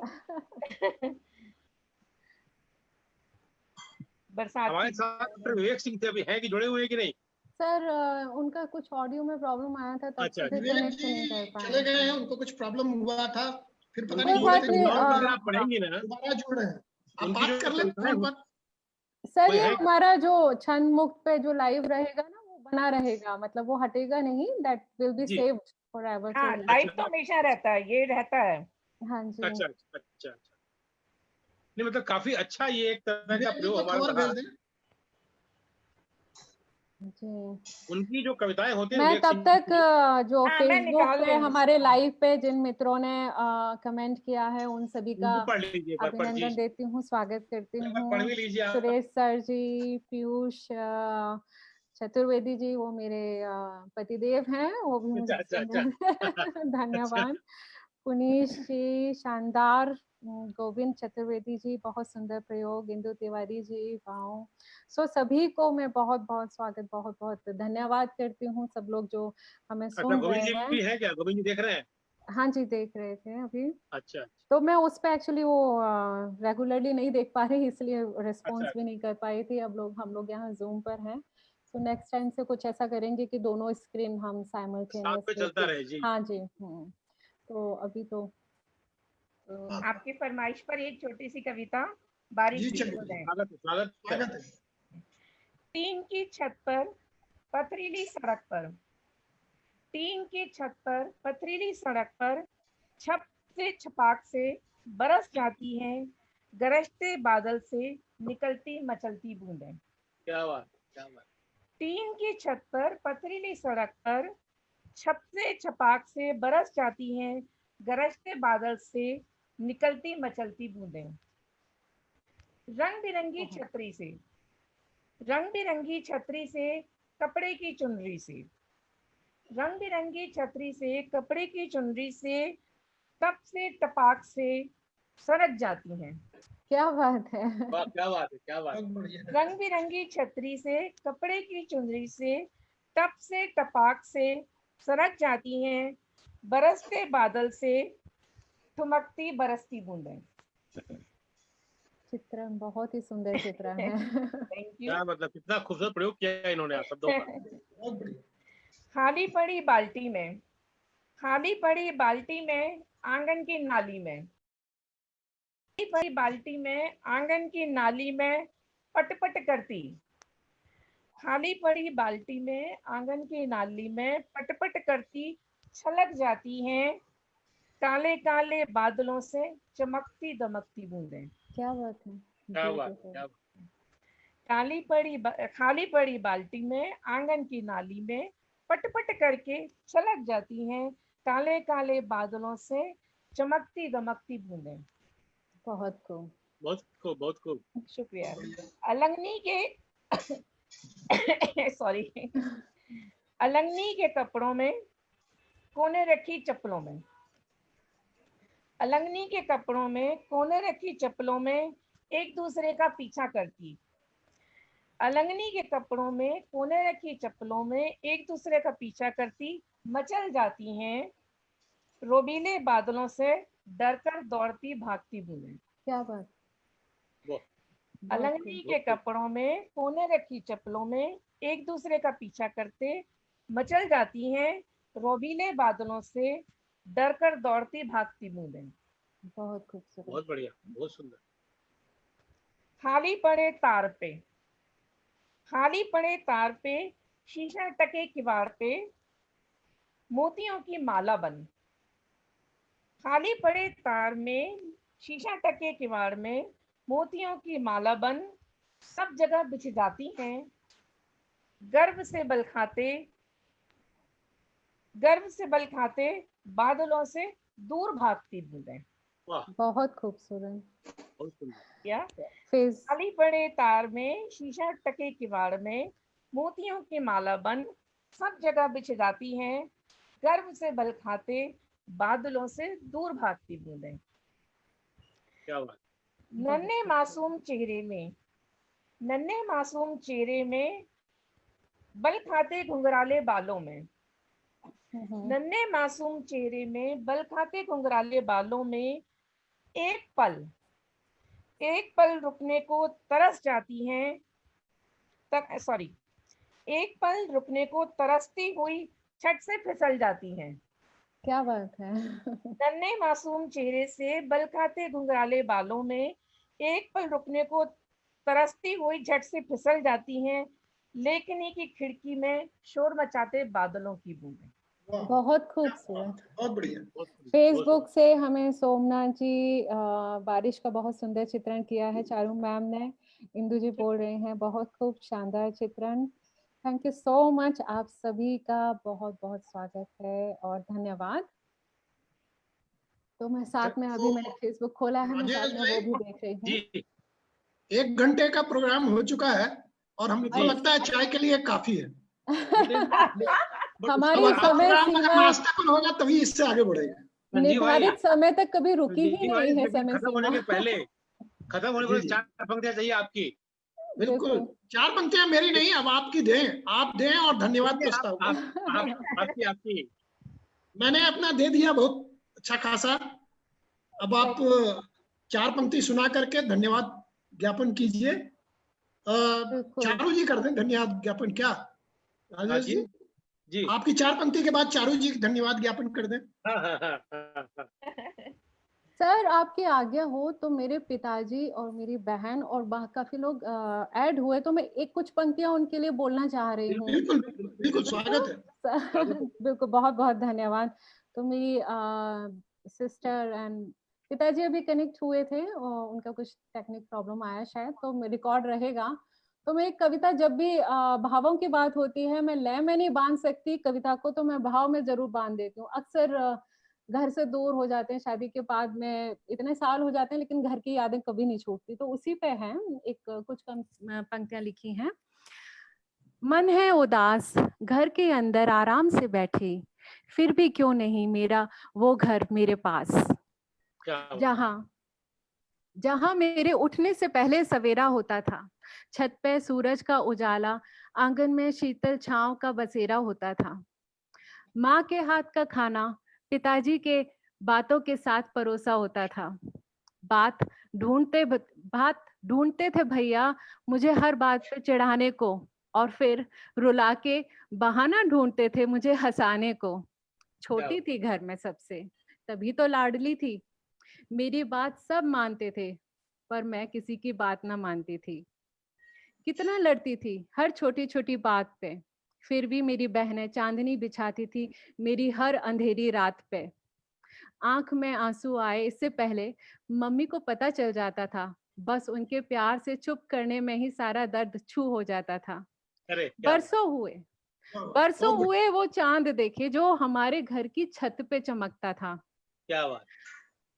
बरसात हमारे की साथ डॉक्टर विवेक सिंह थे, अभी हैं कि जुड़े हुए हैं कि नहीं? सर उनका कुछ ऑडियो में प्रॉब्लम आया था, तब अच्छा, से फिर विवेक कनेक्ट नहीं कर जी पाए। चले गए हैं, उनको कुछ प्रॉब्लम हुआ था, फिर पता कोई नहीं बात बोलते नहीं, अगर आप पढ़ेंगी ना, दोबारा जुड़ रहे हैं। आप उनकी बात जो कर ले कविताएं फोन पर। सर कोई ये है? हमारा जो छंद मुक्त पे जो लाइव रहेगा ना, वो बना रहेगा, मतलब वो हटेगा नहीं, दैट विल बी जी। Saved forever. हाँ, तो लाइव तो अच्छा हमेशा रहता है, ये रहता है। हाँ जी अच्छा अच्छा अच्छा अच्छा। नहीं मतलब काफी अच्छा, ये एक तरह का विवेक जी प्रयोग को हमारा खबर रहा। भेज दें। जी। उनकी जो कविताएं होती है मैं विवेक तब सिंह तक की, जो हाँ, मैं फेसबुक निकाल पे लूंगी। हमारे लाइव पे जिन मित्रों ने कमेंट किया है, उन सभी का उनको पढ़ लीजिए, एक बार पढ़ अभिनंदन लीजिए, देती हूँ, स्वागत करती एक बार पढ़ हूँ। भी लीजिए आप। सुरेश सर जी, पीयूष चतुर्वेदी जी, वो मेरे पतिदेव हैं, वो भी अच्छा मुझे अच्छा अच्छा अच्छा। धन्यवाद। पुनीश जी शानदार, गोविंद चतुर्वेदी जी बहुत सुंदर प्रयोग, इंदु तिवारी जी वाओ। सो सभी को मैं बहुत बहुत स्वागत, बहुत बहुत धन्यवाद करती हूँ, सब लोग जो हमें अच्छा, सुन गोविंद रहे जी हैं। भी है क्या? गोविंद जी देख रहे हैं? हाँ जी, देख रहे थे अभी। अच्छा तो मैं उस पे एक्चुअली वो रेगुलरली नहीं देख पा रही, इसलिए अच्छा रिस्पॉन्स भी नहीं कर पाई थी। अब हम लोग यहाँ जूम पर हैं, तो नेक्स्ट टाइम से कुछ ऐसा करेंगे कि दोनों स्क्रीन हम साथ में साइमल्टेनियसली चलता रहे जी। हाँ जी। तो अभी तो आपकी फरमाइश पर एक छोटी सी कविता, जी बारिश की चलिए, बूंदें। स्वागत है, स्वागत है। स्वागत है। टीन की छत पर, पथरीली सड़क पर, टीन की छत पर, पथरीली सड़क पर, छप से छपाक से बरस जाती हैं गरजते बादल से निकलती मचलती बूंदें। क्या बात, क्या बात। टीन की छत पर, पथरीली सड़क पर, छप से छपाक से बरस जाती हैं गरजते बादल से निकलती मचलती बूंदें। रंग बिरंगी छतरी से, रंग बिरंगी छतरी से, कपड़े की चुनरी से, रंग बिरंगी छतरी से, कपड़े की चुनरी से, तप से टपाक से सरक जाती हैं। क्या बात है। वाह, क्या बात है, क्या बात बहुत है। बढ़िया। रंग बिरंगी छतरी से, कपड़े की चुनरी से, टप से टपाक से सरक जाती हैं बरसते बादल से ठुमकती बरसती बूंदें। चित्रण बहुत ही सुंदर चित्रण है। Thank you. क्या मतलब, कितना खूबसूरत प्रयोग किया है इन्होंने आप शब्दों का। बहुत बढ़िया। खाली पड़ी बाल्टी में, खाली पड़ी बाल्टी में आंगन की नाली में, खाली पड़ी बाल्टी में आंगन की नाली में पटपट करती, खाली पड़ी बाल्टी में आंगन की नाली में पटपट करती छलक जाती हैं काले काले बादलों से चमकती दमकती बूंदें। क्या बात है, क्या बात, ब्यूटीफुल। क्या बात। खाली पड़ी बाल्टी में आंगन की नाली में पटपट करके छलक जाती हैं काले काले बादलों से चमकती दमकती बूंदें। बहुत खूब। बहुत खूब, बहुत खूब। शुक्रिया। बढ़िया। अलंगनी के सॉरी, अलंगनी के कपड़ों में कोने रखी चप्पलों में, अलंगनी के कपड़ों में कोने रखी चप्पलों में एक दूसरे का पीछा करती, अलंगनी के कपड़ों में कोने रखी चप्पलों में एक दूसरे का पीछा करती मचल जाती हैं रोबीले बादलों से डरकर दौड़ती भागती बूंदें। क्या बात, वाह, बहुत अलंगनी खूब। के बहुत खूब। कपड़ों में कोने रखी चप्पलों में एक दूसरे का पीछा करते मचल जाती हैं रोबीले बादलों से डरकर दौड़ती भागती बूंदें। बहुत खूबसूरत। बहुत बढ़िया, बहुत सुंदर। खाली पड़े तार पे, खाली पड़े तार पे शीशा टके किवाड़ पे मोतियों की माला बन, खाली पड़े तार में शीशा टके किवाड़ में मोतियों की माला बन सब जगह बिछ जाती हैं गर्व से बल खाते, गर्व से बल खाते बादलों से दूर भागती बूंदें। वाह, बहुत खूबसूरत। बहुत सुंदर। क्या फेज खाली पड़े तार में, शीशा टके किवाड़ में, मोतियों की माला बन सब जगह बिछ जाती हैं, गर्व से बल खाते बादलों से दूर भागती बूंदें। क्या बात। नन्हे मासूम चेहरे में, नन्हे मासूम चेहरे में बल खाते घुंघराले बालों में, नन्हे मासूम चेहरे में बल खाते घुंघराले बालों में एक पल रुकने को तरस जाती हैं, एक पल रुकने को तरसती हुई छट से फिसल जाती हैं। क्या बात है। नन्हे मासूम चेहरे से बल खाते घुंघराले बालों में एक पल रुकने को तरसती हुई झट से फिसल जाती हैं, लेखनी की खिड़की में शोर मचाते बादलों की बूंदें। वाह, बहुत क्या खूबसूरत। बात है, बहुत बढ़िया। बहुत सुंदर, बहुत फेसबुक से हमें सोमनाथ जी बारिश का बहुत सुंदर चित्रण किया है, चारू मैम ने। इंदु जी बोल रहे हैं बहुत खूब शानदार चित्रण। Thank you so much. आप सभी का बहुत बहुत स्वागत है और धन्यवाद। तो मैं साथ में अभी मैंने फेसबुक खोला है, मैं राजेश साथ में भाई, वो भी देख रही हूँ। जी 1 घंटे का प्रोग्राम हो चुका है और हमको जी। लगता है चाय के लिए काफी है। हमारी अब समय प्रोग्राम अगर सीमा नाश्ता पर होगा तभी इससे आगे बढ़ेगा। संजीव भाई, निर्धारित समय तक कभी रुकी ही संजीव भाई, नहीं है लेकिन समय खत्म होने सीमा। के पहले, खत्म होने के जी पहले जी 4 पंक्तियां चाहिए आपकी। बिल्कुल, 4 पंक्तियां मेरी नहीं, अब आपकी दें, आप दें और धन्यवाद ठीक है, प्रस्ताव आप करें। आपकी आपकी। मैंने अपना दे दिया बहुत अच्छा खासा। अब आप 4 पंक्ति सुना करके धन्यवाद ज्ञापन कीजिए। बिल्कुल। चारू जी कर दें धन्यवाद ज्ञापन, क्या हाँ राजेश जी जी? जी। आपकी 4 पंक्ति के बाद चारू जी धन्यवाद ज्ञापन कर दें। हाँ हाँ हाँ हाँ। सर आपकी आज्ञा हो तो मेरे पिताजी और मेरी बहन और काफी लोग ऐड हुए, तो मैं एक कुछ पंक्तियां उनके लिए बोलना चाह रही हूँ। बिल्कुल बिल्कुल, स्वागत है। बिल्कुल, बहुत बहुत धन्यवाद। तो मेरी सिस्टर एंड पिताजी अभी कनेक्ट हुए थे और उनका कुछ टेक्निक प्रॉब्लम आया शायद, तो रिकॉर्ड रहेगा। तो मैं एक कविता, जब भी भावों की बात होती है, मैं लय में नहीं बांध सकती कविता को, तो मैं भाव में जरूर बांध देती हूँ। अक्सर घर से दूर हो जाते हैं, शादी के बाद में इतने साल हो जाते हैं, लेकिन घर की यादें कभी नहीं छूटती। तो उसी पे है एक कुछ पंक्तियां लिखी हैं। मन है उदास घर के अंदर आराम से बैठे, फिर भी क्यों नहीं मेरा वो घर मेरे पास, जहाँ जहाँ मेरे उठने से पहले सवेरा होता था, छत पे सूरज का उजाला, आंगन में शीतल छांव का बसेरा होता था। माँ के हाथ का खाना पिताजी के बातों के साथ परोसा होता था। बात ढूंढते थे भैया मुझे हर बात पे चिढ़ाने को, और फिर रुला के बहाना ढूंढते थे मुझे हंसाने को। छोटी थी घर में सबसे, तभी तो लाडली थी। मेरी बात सब मानते थे, पर मैं किसी की बात ना मानती थी। कितना लड़ती थी हर छोटी छोटी बात पे, फिर भी मेरी बहनें चांदनी बिछाती थी मेरी हर अंधेरी रात पे। आंख में आंसू आए इससे पहले मम्मी को पता चल जाता था, बस उनके प्यार से चुप करने में ही सारा दर्द छू हो जाता था। बरसों हुए वो चांद देखे जो हमारे घर की छत पे चमकता था। क्या बात।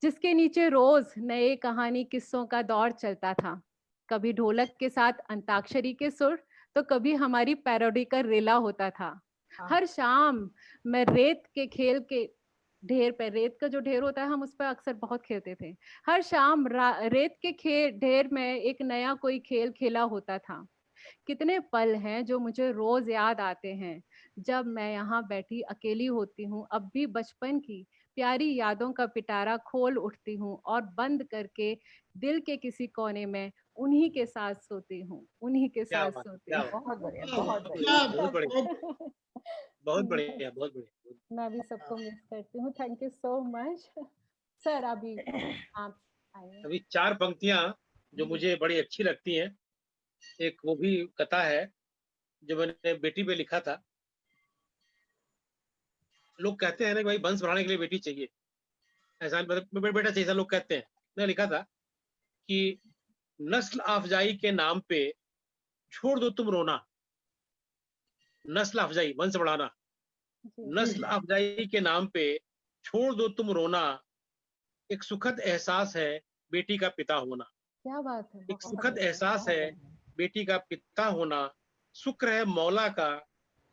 जिसके नीचे रोज नए कहानी किस्सों का दौर चलता था। कभी ढोलक के साथ अंताक्षरी के सुर, तो कभी हमारी पैरोडी का रेला होता था। हर शाम मैं रेत का जो ढेर होता है, हम उस पर अक्सर बहुत खेलते थे। हर शाम रेत के ढेर में एक नया कोई खेल खेला होता था। कितने पल हैं जो मुझे रोज याद आते हैं, जब मैं यहाँ बैठी अकेली होती हूँ। अब भी बचपन की प्यारी यादों का पिटारा खोल उठती हूँ और बंद करके दिल के किसी कोने में उन्हीं के साथ सोती हूँ, उन्हीं के साथ सोती हूँ। बहुत बढ़िया, बहुत बहुत बढ़िया, बहुत मैं बढ़िया, बहुत बढ़िया। मैं भी सबको मिस करती हूँ। Thank you so much sir. अभी आप आइए। अभी 4 पंक्तियां जो मुझे बड़ी अच्छी लगती हैं। एक वो भी कथा है जो मैंने बेटी पे लिखा था। लोग कहते हैं ना कि भाई वंश बढ़ाने के लिए बेटी चाहिए, ऐसा मतलब बेटा चाहिए, ऐसा लोग कहते हैं। मैंने लिखा था कि नस्ल अफजाई के नाम पे छोड़ दो तुम रोना। नस्ल अफजाई, वंश बढ़ाना। नस्ल अफजाई के नाम पे छोड़ दो तुम रोना, एक सुखद एहसास है बेटी का पिता होना। क्या बात है, एक बहुत सुखद बढ़िया। एहसास है बेटी का पिता होना। शुक्र है मौला का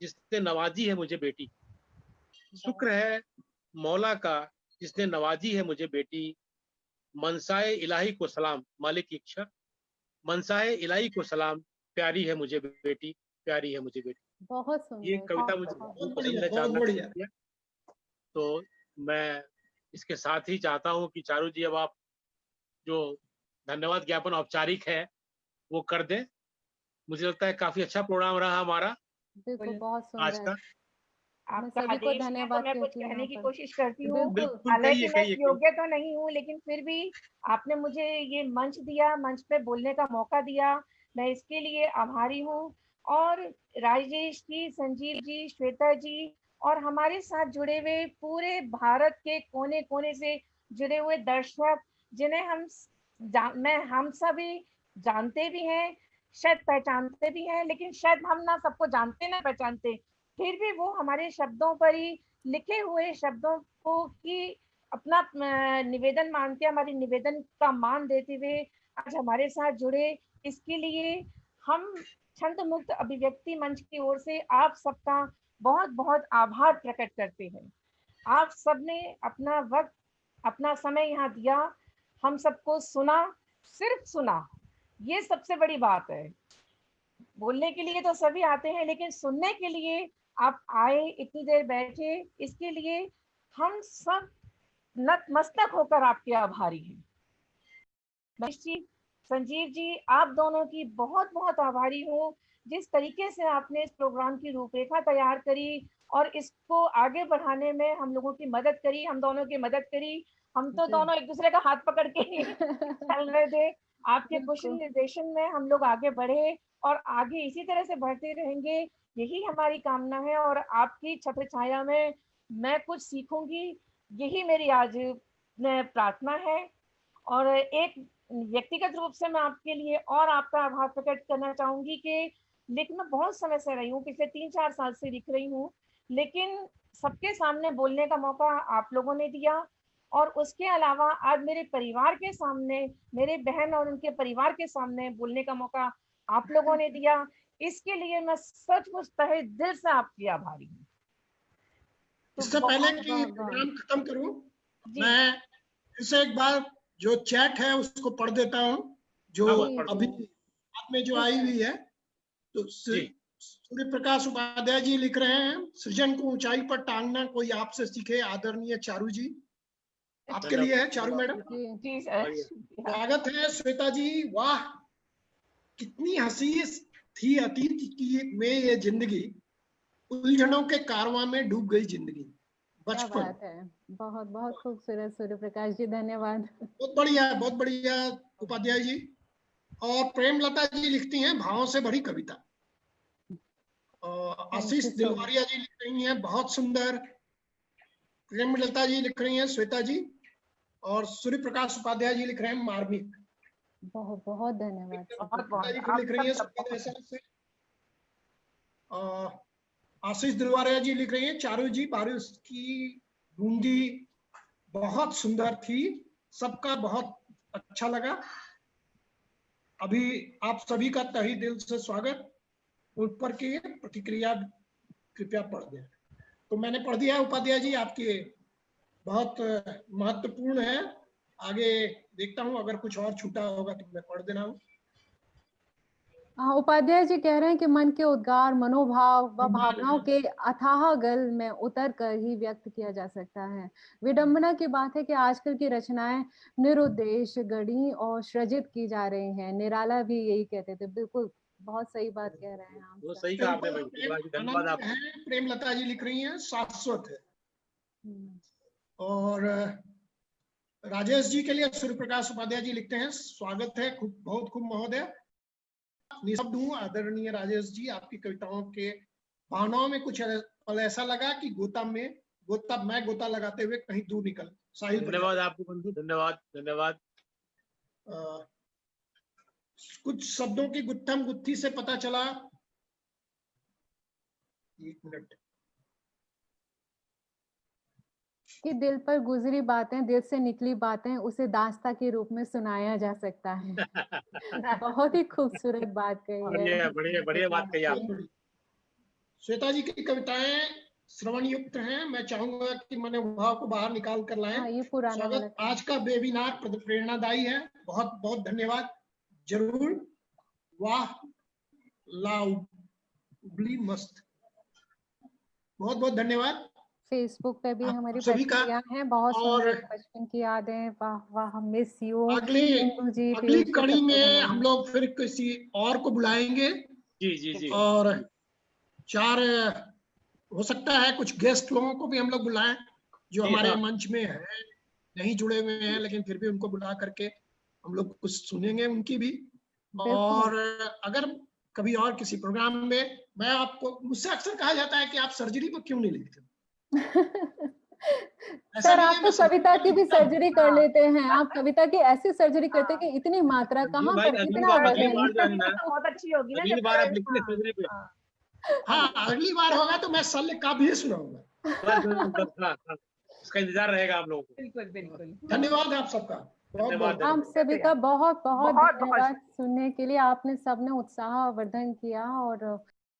जिसने नवाजी है मुझे बेटी। शुक्र है मौला का जिसने नवाजी है मुझे बेटी। मनसाए इलाही को सलाम, मालिक की इच्छा। मनसाए इलाही को सलाम, प्यारी है मुझे बेटी, प्यारी है मुझे बेटी। बहुत ये सुंदर, कविता मुझे बहुत बहुत बढ़िया, पसंद है बहुत चांदना बढ़िया। की। तो मैं इसके साथ ही चाहता हूँ कि चारू जी अब आप जो धन्यवाद ज्ञापन औपचारिक है वो कर दें। मुझे लगता है काफी अच्छा प्रोग्राम रहा हमारा बिल्कुल, बहुत आज सुंदर। का। मैं आपका सभी को आदेश है तो धन्यवाद मैं कुछ कहती हूँ कहने यहाँ की पर। कोशिश करती हूँ। बिल्कुल, बिल्कुल हालांकि कहिए मैं कहिए कहिए। योग्य तो नहीं हूँ, लेकिन फिर भी आपने मुझे ये मंच दिया, मंच पे बोलने का मौका दिया, मैं इसके लिए आभारी हूँ। और राजेश जी, संजीव जी, श्वेता जी और हमारे साथ जुड़े हुए पूरे भारत के कोने कोने से जुड़े हुए दर्शक, जिन्हें हम सभी जानते भी हैं, शायद पहचानते भी हैं, लेकिन शायद हम ना सबको जानते ना पहचानते, फिर भी वो हमारे शब्दों पर ही, लिखे हुए शब्दों को ही अपना निवेदन मानते, हमारे निवेदन का मान देते हुए आज हमारे साथ जुड़े। इसके लिए हम छंद मुक्त अभिव्यक्ति मंच की ओर से आप सबका बहुत बहुत आभार प्रकट करते हैं। आप सबने अपना वक्त, अपना समय यहाँ दिया, हम सबको सुना, सिर्फ सुना, ये सबसे बड़ी बात है। बोलने के लिए तो सभी आते हैं, लेकिन सुनने के लिए आप आए, इतनी देर बैठे, इसके लिए हम सब नतमस्तक होकर आपके आभारी हैं। मनीष जी, संजीव जी, आप दोनों की बहुत बहुत आभारी हूँ। जिस तरीके से आपने इस प्रोग्राम की रूपरेखा तैयार करी और इसको आगे बढ़ाने में हम लोगों की मदद करी, हम दोनों की मदद करी। हम तो दोनों एक दूसरे का हाथ पकड़ के ही चल रहे थे। आपके कुशल बिल्कुल। निर्देशन में हम लोग आगे बढ़े और आगे इसी तरह से बढ़ते रहेंगे, यही हमारी कामना है। और आपकी छत्र छाया में मैं कुछ सीखूंगी, यही मेरी आज प्रार्थना है। और एक व्यक्तिगत रूप से मैं आपके लिए और आपका आभार प्रकट करना चाहूंगी कि लिख मैं बहुत समय से रही हूँ, पिछले 3-4 साल से लिख रही हूँ, लेकिन सबके सामने बोलने का मौका आप लोगों ने दिया। और उसके अलावा आज मेरे परिवार के सामने, मेरे बहन और उनके परिवार के सामने बोलने का मौका आप लोगों ने दिया। इसके लिए मैं सचमुच तहे दिल से आपकी आभारी हूँ। तो इससे पहले बहुत कि प्रोग्राम खत्म करूं, जी मैं फिर से एक बार जो चैट है उसको पढ़ देता हूं, जो हाँ, जी, पढ़ अभी जी। बाद में जो आई हुई है। तो जी। सूर्य प्रकाश उपाध्याय जी लिख रहे हैं, सृजन को ऊंचाई पर टांगना कोई आपसे सीखे, आदरणीय चारू जी। आपके लिए है चारू मैडम। जी, जी सर, स्वागत है श्वेता जी। वाह, कितनी हंसी थी अतीत की में ये जिंदगी, उलझनों के कारवां में डूब गई जिंदगी, क्या बचपन। बात है। बहुत बहुत खूबसूरत सूर्य प्रकाश जी, धन्यवाद। बहुत बढ़िया, बहुत बढ़िया उपाध्याय जी। और प्रेमलता जी लिखती हैं, भावों से भरी कविता। Thank Ashish you so much. Dilwariya ji लिख रही हैं, बहुत सुंदर। प्रेमलता जी लिख रही हैं, श्वेता जी। और सूर्य प्रकाश उपाध्याय जी लिख रहे हैं, मार्मिक। बहुत बहुत धन्यवाद सभी बहुत को। प्रेमलता बहुत जी फिर आप लिख रही हैं, सब सुखद एहसास से। आशीष दिलवारिया जी लिख रही हैं, चारू जी बारिश की बूंदी बहुत सुंदर थी, सबका बहुत अच्छा लगा। अभी आप सभी का तहे दिल से स्वागत। ऊपर की प्रतिक्रिया कृपया पढ़ दें। तो मैंने पढ़ दिया है उपाध्याय जी, आपके बहुत महत्वपूर्ण है। आगे देखता हूं, अगर कुछ और छूटा होगा तो मैं पढ़ देना हूं। हाँ, उपाध्याय जी कह रहे हैं कि मन के उद्गार, मनोभाव व भावनाओं के अथाह गल में उतर कर ही व्यक्त किया जा सकता है। विडंबना की बात है कि आजकल की रचनाएं निरुद्देश्य, गढ़ी और सृजित की जा रही हैं। निराला भी यही कहते थे। बिल्कुल, बहुत सही बात कह रहे हैं आप वो सर। सही कहा आपने भाई, धन्यवाद आनंद आपको। है, प्रेमलता जी लिख रही हैं, शाश्वत है। हम्म, और राजेश जी के लिए सूर्य प्रकाश उपाध्याय जी लिखते हैं, स्वागत है खूब, बहुत खूब महोदय। निशब्द हूँ आदरणीय राजेश जी, आपकी कविताओं के भावनाओं में कुछ पल ऐसा लगा कि मैं गोता लगाते हुए कहीं दूर निकल। साहिल धन्यवाद आपको बंधु, धन्यवाद धन्यवाद। कुछ शब्दों की गुत्थम गुत्थी से पता चला। एक मिनट। कि दिल पर गुजरी बातें, दिल से निकली बातें उसे दास्तां के रूप में सुनाया जा सकता है। बहुत ही खूबसूरत बात कही है। बढ़िया बढ़िया बढ़िया बात कही बहुत आपने। बढ़िया। श्वेता जी की कविताएं श्रवण युक्त हैं। मैं चाहूंगा कि मन भाव को बाहर निकाल कर लाएं। हाँ, ये पुराना वाला स्वागत। था। आज का वेबिनार प्रेरणादायी है। बहुत बहुत धन्यवाद। जरूर। वाह, लाउडली मस्त। बहुत बहुत धन्यवाद फेसबुक पे भी आप हमारी सभी का। प्रतिक्रिया है, बहुत और सुंदर बचपन की यादें, वाह वाह, मिस यू अगली इंदु जी, अगली पीयूष जी, कड़ी सबको में धन्यवाद। हम लोग फिर किसी और को बुलाएंगे जी जी जी। और 4 हो सकता है कुछ गेस्ट लोगों को भी हम लोग बुलाएं जो जी हमारे हाँ। मंच में है, नहीं जुड़े हुए हैं, लेकिन फिर भी उनको बुला करके हम लोग कुछ सुनेंगे उनकी भी। बिल्कुल। और अगर कभी और किसी प्रोग्राम में, मैं आपको, मुझसे अक्सर कहा जाता है कि आप सर्जरी पर क्यों नहीं लिखते। ऐसा सर, नहीं आप है, तो मैं कविता की भी लिखता हूं। सर्जरी कर लेते हैं। आप कविता की ऐसी सर्जरी करते हैं कि इतनी मात्रा जी कहाँ भाई, पर, अगली इतना बार वजन। जो है ना, बहुत अच्छी होगी ना अगली जब। बार आप लिखिए हाँ, सर्जरी पे। हाँ। हाँ, अगली बार होगा तो मैं शल्य काव्य ही सुनाऊंगा। बस बस बस, हाँ हाँ, उसका इंतजार रहेगा आप लोगों को। बिल्कुल बिल्कुल। धन्यवाद आप सबका। बहुत धन्यवाद बहुत आप धन्यवाद। सभी का बहुत बहुत बहुत बहुत धन्यवाद सुनने के लिए। आपने सबने उत्साहवर्धन किया और